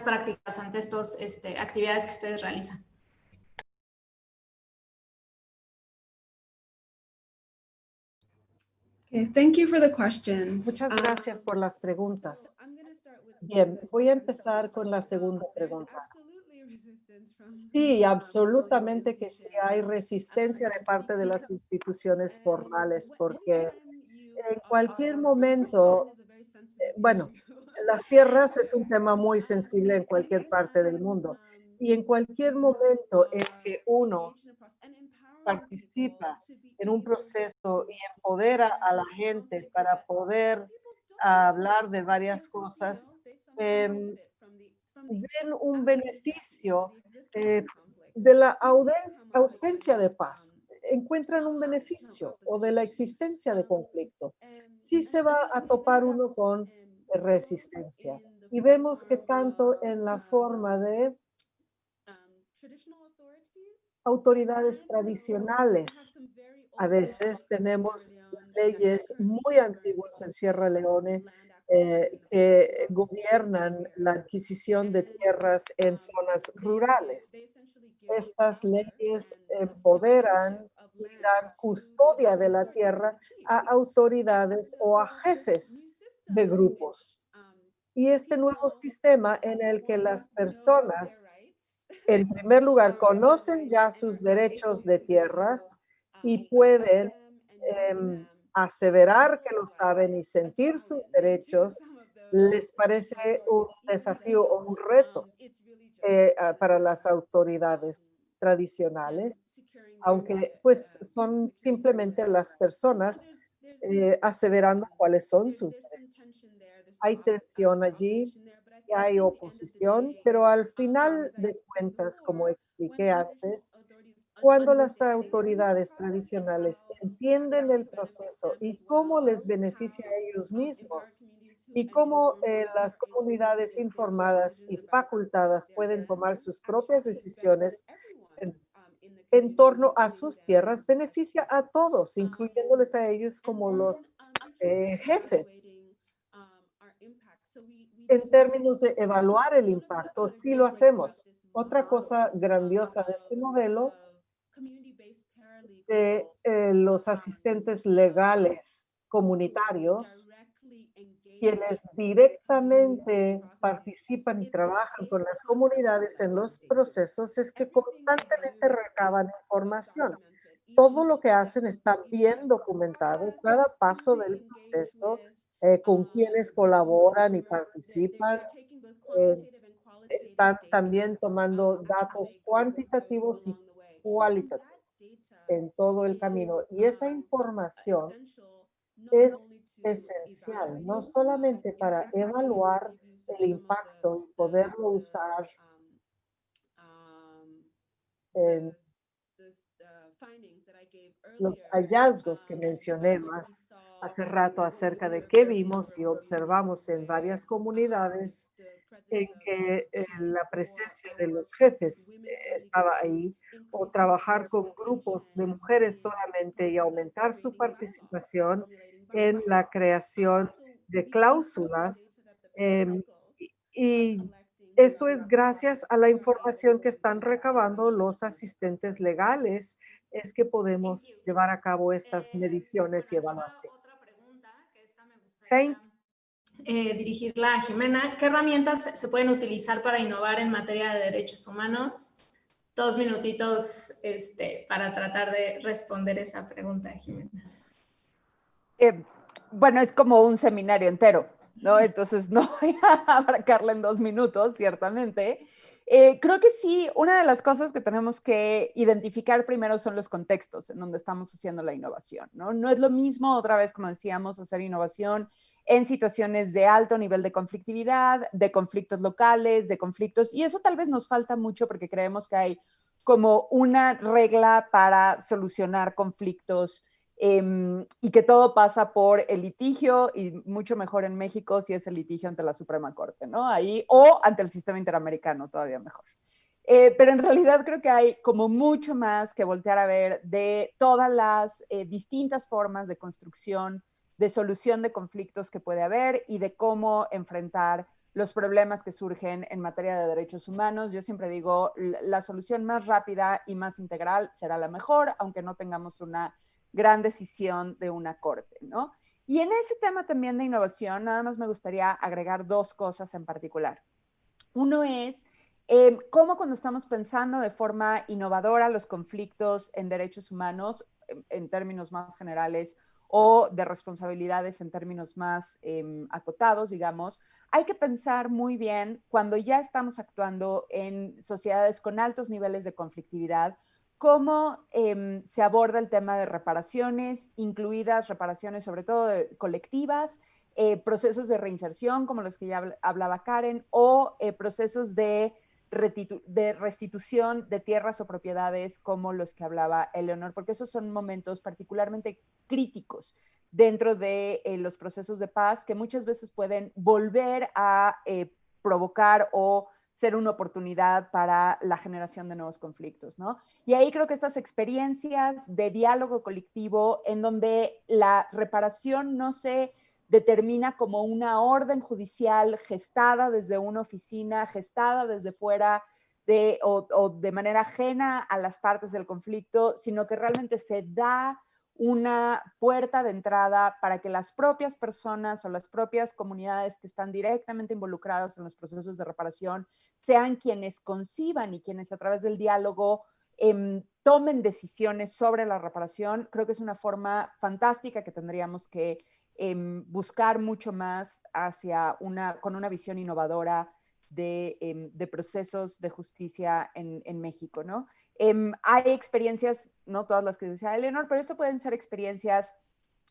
prácticas, ante estas actividades que ustedes realizan. Thank you for the questions. Muchas gracias por las preguntas. Bien, voy a empezar con la segunda pregunta. Sí, absolutamente que sí hay resistencia de parte de las instituciones formales, porque en cualquier momento, bueno, las tierras es un tema muy sensible en cualquier parte del mundo, y en cualquier momento en que uno participa en un proceso y empodera a la gente para poder hablar de varias cosas, ven un beneficio de la ausencia de paz. Encuentran un beneficio o de la existencia de conflicto. Sí se va a topar uno con resistencia. Y vemos que tanto en la forma de autoridades tradicionales, a veces tenemos leyes muy antiguas en Sierra Leone que gobiernan la adquisición de tierras en zonas rurales. Estas leyes empoderan y dan custodia de la tierra a autoridades o a jefes de grupos. Y este nuevo sistema en el que las personas, en primer lugar, conocen ya sus derechos de tierras y pueden aseverar que lo saben y sentir sus derechos, les parece un desafío o un reto para las autoridades tradicionales, aunque pues son simplemente las personas aseverando cuáles son sus derechos. Hay tensión allí, y hay oposición, pero al final de cuentas, como expliqué antes, cuando las autoridades tradicionales entienden el proceso y cómo les beneficia a ellos mismos y cómo las comunidades informadas y facultadas pueden tomar sus propias decisiones en torno a sus tierras, beneficia a todos, incluyéndoles a ellos como los jefes. En términos de evaluar el impacto, sí lo hacemos. Otra cosa grandiosa de este modelo de los asistentes legales comunitarios, quienes directamente participan y trabajan con las comunidades en los procesos, es que constantemente recaban información. Todo lo que hacen está bien documentado, cada paso del proceso, con quienes colaboran y participan. Están también tomando datos cuantitativos y cualitativos en todo el camino. Y esa información es esencial, no solamente para evaluar el impacto y poderlo usar en los hallazgos que mencioné más hace rato acerca de qué vimos y observamos en varias comunidades en que la presencia de los jefes estaba ahí, o trabajar con grupos de mujeres solamente y aumentar su participación en la creación de cláusulas. Y eso es gracias a la información que están recabando los asistentes legales, es que podemos llevar a cabo estas mediciones y evaluaciones. Otra pregunta, que esta me gustaría Thank dirigirla a Jimena. ¿Qué herramientas se pueden utilizar para innovar en materia de derechos humanos? 2 minutitos para tratar de responder esa pregunta, Jimena. Bueno, es como un seminario entero, ¿no? Entonces no voy a abarcarla en 2 minutos, ciertamente. Creo que sí, una de las cosas que tenemos que identificar primero son los contextos en donde estamos haciendo la innovación, ¿no? No es lo mismo, otra vez, como decíamos, hacer innovación en situaciones de alto nivel de conflictividad, de conflictos locales, de conflictos, y eso tal vez nos falta mucho porque creemos que hay como una regla para solucionar conflictos y que todo pasa por el litigio, y mucho mejor en México si es el litigio ante la Suprema Corte, ¿no? Ahí, o ante el sistema interamericano, todavía mejor. Pero en realidad creo que hay como mucho más que voltear a ver de todas las distintas formas de construcción, de solución de conflictos que puede haber y de cómo enfrentar los problemas que surgen en materia de derechos humanos. Yo siempre digo, la solución más rápida y más integral será la mejor, aunque no tengamos una gran decisión de una corte, ¿no? Y en ese tema también de innovación, nada más me gustaría agregar 2 cosas en particular. Uno es cómo cuando estamos pensando de forma innovadora los conflictos en derechos humanos, en términos más generales, o de responsabilidades en términos más acotados, digamos, hay que pensar muy bien cuando ya estamos actuando en sociedades con altos niveles de conflictividad, cómo se aborda el tema de reparaciones, incluidas reparaciones sobre todo colectivas, procesos de reinserción como los que ya hablaba Karen, o procesos de restitución de tierras o propiedades como los que hablaba Eleonor, porque esos son momentos particularmente críticos dentro de los procesos de paz que muchas veces pueden volver a provocar o ser una oportunidad para la generación de nuevos conflictos, ¿no? Y ahí creo que estas experiencias de diálogo colectivo en donde la reparación no se determina como una orden judicial gestada desde una oficina, gestada desde fuera o de manera ajena a las partes del conflicto, sino que realmente se da una puerta de entrada para que las propias personas o las propias comunidades que están directamente involucradas en los procesos de reparación sean quienes conciban y quienes a través del diálogo tomen decisiones sobre la reparación. Creo que es una forma fantástica que tendríamos que buscar mucho más con una visión innovadora de procesos de justicia en México, ¿no? Hay experiencias, no todas las que decía Eleanor, pero esto pueden ser experiencias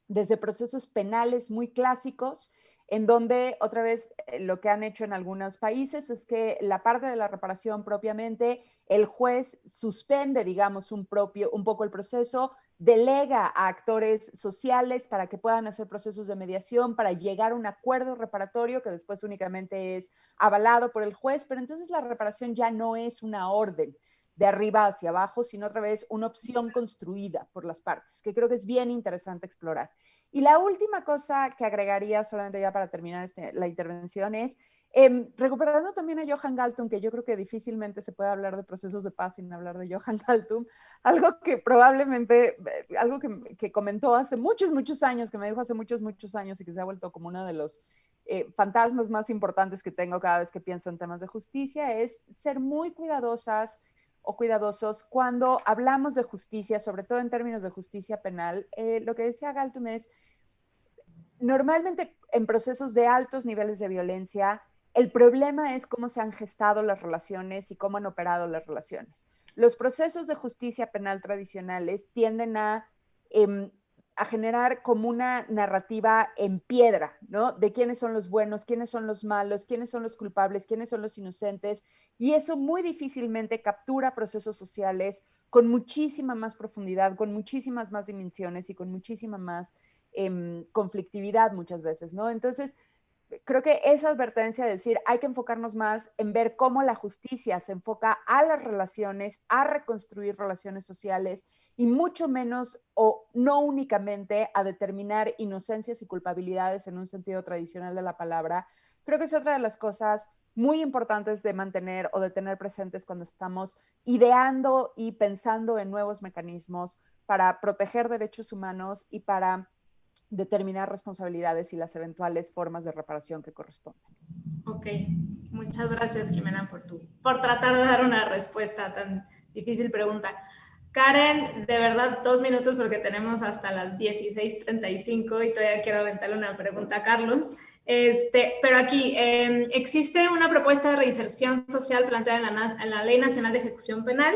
desde procesos penales muy clásicos, en donde, otra vez, lo que han hecho en algunos países es que la parte de la reparación propiamente, el juez suspende, digamos, un poco el proceso, delega a actores sociales para que puedan hacer procesos de mediación, para llegar a un acuerdo reparatorio que después únicamente es avalado por el juez, pero entonces la reparación ya no es una orden de arriba hacia abajo, sino otra vez una opción construida por las partes, que creo que es bien interesante explorar. Y la última cosa que agregaría, solamente ya para terminar la intervención, es recuperando también a Johan Galtung, que yo creo que difícilmente se puede hablar de procesos de paz sin hablar de Johan Galtung, algo que probablemente, algo que comentó hace muchos años, que me dijo hace muchos años y que se ha vuelto como uno de los fantasmas más importantes que tengo cada vez que pienso en temas de justicia, es ser muy cuidadosas o cuidadosos cuando hablamos de justicia, sobre todo en términos de justicia penal. Lo que decía Galtung es, normalmente en procesos de altos niveles de violencia, el problema es cómo se han gestado las relaciones y cómo han operado las relaciones. Los procesos de justicia penal tradicionales tienden a generar como una narrativa en piedra, ¿no? De quiénes son los buenos, quiénes son los malos, quiénes son los culpables, quiénes son los inocentes, y eso muy difícilmente captura procesos sociales con muchísima más profundidad, con muchísimas más dimensiones y con muchísima más conflictividad muchas veces, ¿no? Entonces, creo que esa advertencia de decir hay que enfocarnos más en ver cómo la justicia se enfoca a las relaciones, a reconstruir relaciones sociales y mucho menos o no únicamente a determinar inocencias y culpabilidades en un sentido tradicional de la palabra. Creo que es otra de las cosas muy importantes de mantener o de tener presentes cuando estamos ideando y pensando en nuevos mecanismos para proteger derechos humanos y para determinar responsabilidades y las eventuales formas de reparación que corresponden. Ok, muchas gracias, Jimena, por tratar de dar una respuesta a tan difícil pregunta. Karen, de verdad, 2 minutos porque tenemos hasta las 16:35 y todavía quiero aventarle una pregunta a Carlos. Pero aquí, existe una propuesta de reinserción social planteada en la Ley Nacional de Ejecución Penal.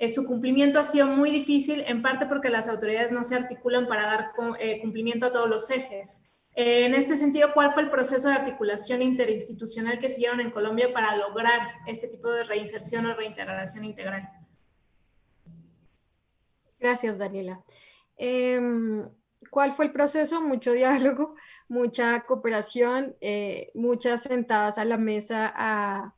Su cumplimiento ha sido muy difícil, en parte porque las autoridades no se articulan para dar cumplimiento a todos los ejes. En este sentido, ¿cuál fue el proceso de articulación interinstitucional que siguieron en Colombia para lograr este tipo de reinserción o reintegración integral? Gracias, Daniela. ¿Cuál fue el proceso? Mucho diálogo, mucha cooperación, muchas sentadas a la mesa a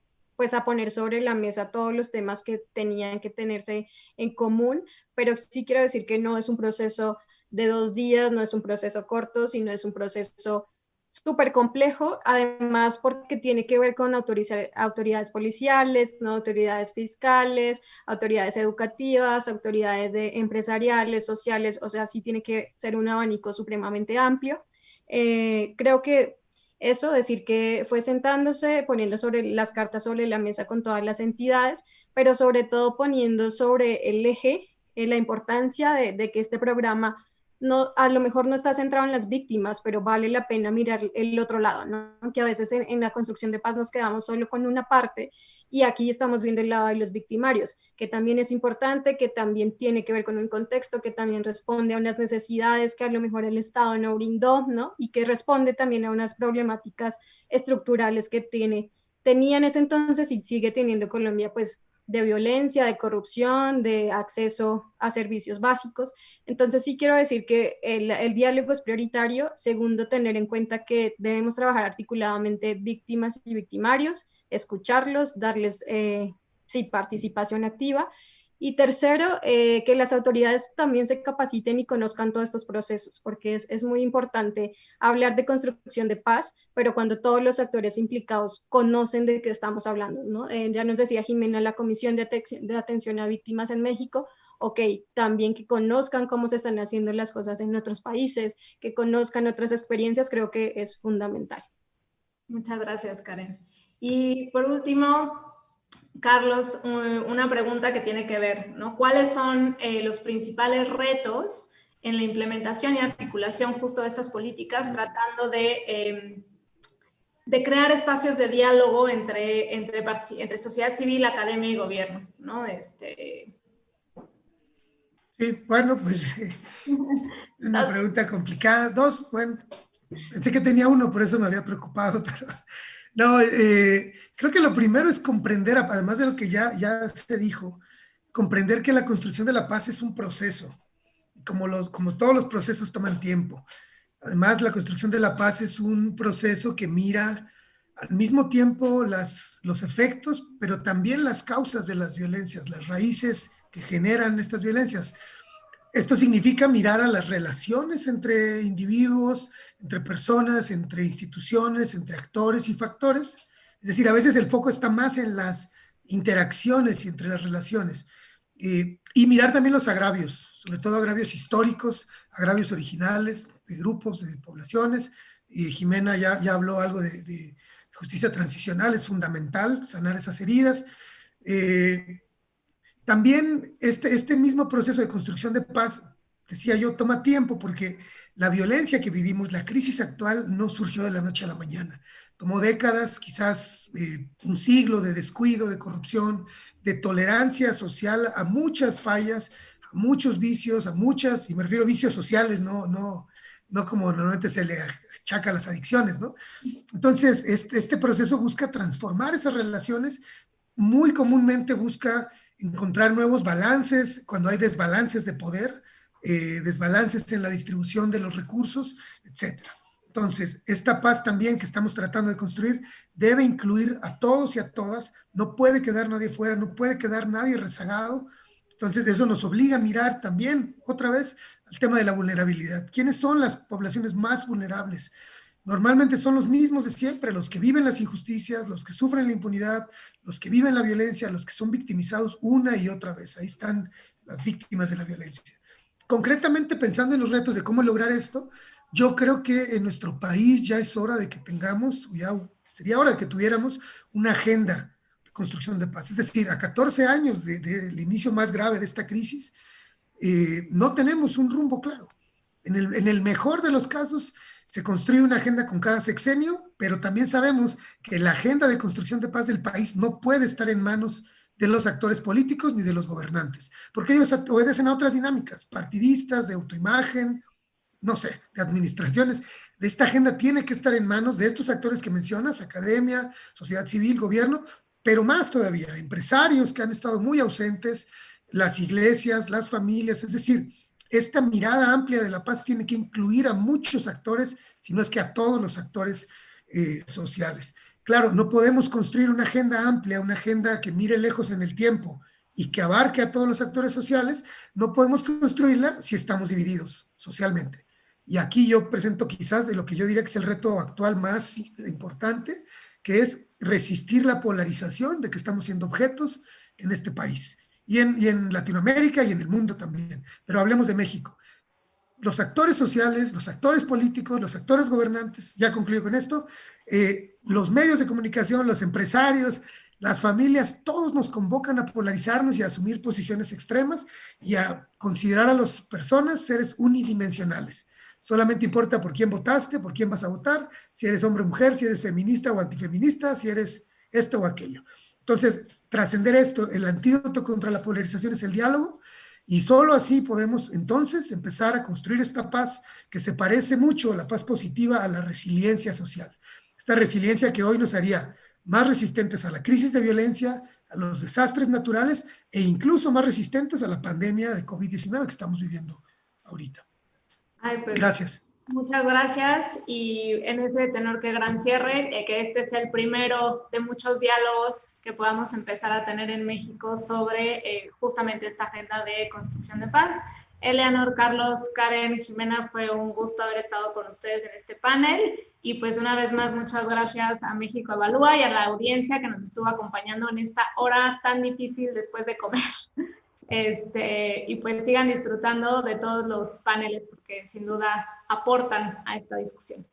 poner sobre la mesa todos los temas que tenían que tenerse en común, pero sí quiero decir que no es un proceso de 2 días, no es un proceso corto, sino es un proceso súper complejo, además porque tiene que ver con autoridades policiales, ¿no? Autoridades fiscales, autoridades educativas, autoridades empresariales, sociales, o sea, sí tiene que ser un abanico supremamente amplio. Creo que eso, decir que fue sentándose, poniendo las cartas sobre la mesa con todas las entidades, pero sobre todo poniendo sobre el eje la importancia de que este programa no, a lo mejor no está centrado en las víctimas, pero vale la pena mirar el otro lado, ¿no? Que a veces en la construcción de paz nos quedamos solo con una parte y aquí estamos viendo el lado de los victimarios, que también es importante, que también tiene que ver con un contexto, que también responde a unas necesidades que a lo mejor el Estado no brindó, ¿no? Y que responde también a unas problemáticas estructurales que tenía en ese entonces y sigue teniendo Colombia, pues, de violencia, de corrupción, de acceso a servicios básicos. Entonces sí quiero decir que el diálogo es prioritario. Segundo, tener en cuenta que debemos trabajar articuladamente víctimas y victimarios. escucharlos, darles sí, participación activa. Y tercero, que las autoridades también se capaciten y conozcan todos estos procesos, porque es muy importante hablar de construcción de paz, pero cuando todos los actores implicados conocen de qué estamos hablando, ¿no? Ya nos decía Jimena, la Comisión de Atención a Víctimas en México, ok, también que conozcan cómo se están haciendo las cosas en otros países, que conozcan otras experiencias, creo que es fundamental. Muchas gracias, Karen. Y por último, Carlos, una pregunta que tiene que ver, ¿no? ¿Cuáles son los principales retos en la implementación y articulación justo de estas políticas, tratando de crear espacios de diálogo entre sociedad civil, academia y gobierno, ¿no? Sí, bueno, pues una pregunta complicada. Dos, bueno, pensé que tenía uno, por eso me había preocupado, pero no, creo que lo primero es comprender, además de lo que ya se dijo, comprender que la construcción de la paz es un proceso, como todos los procesos toman tiempo. Además, la construcción de la paz es un proceso que mira al mismo tiempo los efectos, pero también las causas de las violencias, las raíces que generan estas violencias. Esto significa mirar a las relaciones entre individuos, entre personas, entre instituciones, entre actores y factores. Es decir, a veces el foco está más en las interacciones y entre las relaciones. Y mirar también los agravios, sobre todo agravios históricos, agravios originales de grupos, de poblaciones. Jimena ya habló algo de justicia transicional, es fundamental sanar esas heridas. También este mismo proceso de construcción de paz, decía yo, toma tiempo porque la violencia que vivimos, la crisis actual, no surgió de la noche a la mañana. Tomó décadas, quizás un siglo de descuido, de corrupción, de tolerancia social a muchas fallas, a muchos vicios, a muchas, y me refiero a vicios sociales, no como normalmente se le achaca a las adicciones, ¿no? Entonces, este proceso busca transformar esas relaciones, muy comúnmente busca encontrar nuevos balances cuando hay desbalances de poder, desbalances en la distribución de los recursos, etcétera. Entonces, esta paz también que estamos tratando de construir debe incluir a todos y a todas, no puede quedar nadie fuera, no puede quedar nadie rezagado. Entonces, eso nos obliga a mirar también, otra vez, al tema de la vulnerabilidad. ¿Quiénes son las poblaciones más vulnerables? Normalmente son los mismos de siempre, los que viven las injusticias, los que sufren la impunidad, los que viven la violencia, los que son victimizados una y otra vez. Ahí están las víctimas de la violencia. Concretamente, pensando en los retos de cómo lograr esto, yo creo que en nuestro país ya es hora de que tengamos, ya sería hora de que tuviéramos una agenda de construcción de paz. Es decir, a 14 años del inicio más grave de esta crisis, no tenemos un rumbo claro. En el mejor de los casos, se construye una agenda con cada sexenio, pero también sabemos que la agenda de construcción de paz del país no puede estar en manos de los actores políticos ni de los gobernantes, porque ellos obedecen a otras dinámicas partidistas, de autoimagen, no sé, de administraciones. Esta agenda tiene que estar en manos de estos actores que mencionas, academia, sociedad civil, gobierno, pero más todavía, empresarios que han estado muy ausentes, las iglesias, las familias, es decir, esta mirada amplia de la paz tiene que incluir a muchos actores, si no es que a todos los actores sociales. Claro, no podemos construir una agenda amplia, una agenda que mire lejos en el tiempo y que abarque a todos los actores sociales, no podemos construirla si estamos divididos socialmente. Y aquí yo presento quizás de lo que yo diría que es el reto actual más importante, que es resistir la polarización de que estamos siendo objetos en este país. Y en Latinoamérica y en el mundo también. Pero hablemos de México. Los actores sociales, los actores políticos, los actores gobernantes, ya concluyo con esto, los medios de comunicación, los empresarios, las familias, todos nos convocan a polarizarnos y a asumir posiciones extremas y a considerar a las personas seres unidimensionales. Solamente importa por quién votaste, por quién vas a votar, si eres hombre o mujer, si eres feminista o antifeminista, si eres esto o aquello. Entonces, trascender esto, el antídoto contra la polarización es el diálogo, y solo así podremos entonces empezar a construir esta paz que se parece mucho, la paz positiva, a la resiliencia social. Esta resiliencia que hoy nos haría más resistentes a la crisis de violencia, a los desastres naturales e incluso más resistentes a la pandemia de COVID-19 que estamos viviendo ahorita. Ay, pues, gracias. Muchas gracias y en ese tenor que gran cierre, que este es el primero de muchos diálogos que podamos empezar a tener en México sobre justamente esta agenda de construcción de paz. Eleanor, Carlos, Karen, Jimena, fue un gusto haber estado con ustedes en este panel y pues una vez más muchas gracias a México Evalúa y a la audiencia que nos estuvo acompañando en esta hora tan difícil después de comer. Y pues sigan disfrutando de todos los paneles porque sin duda aportan a esta discusión.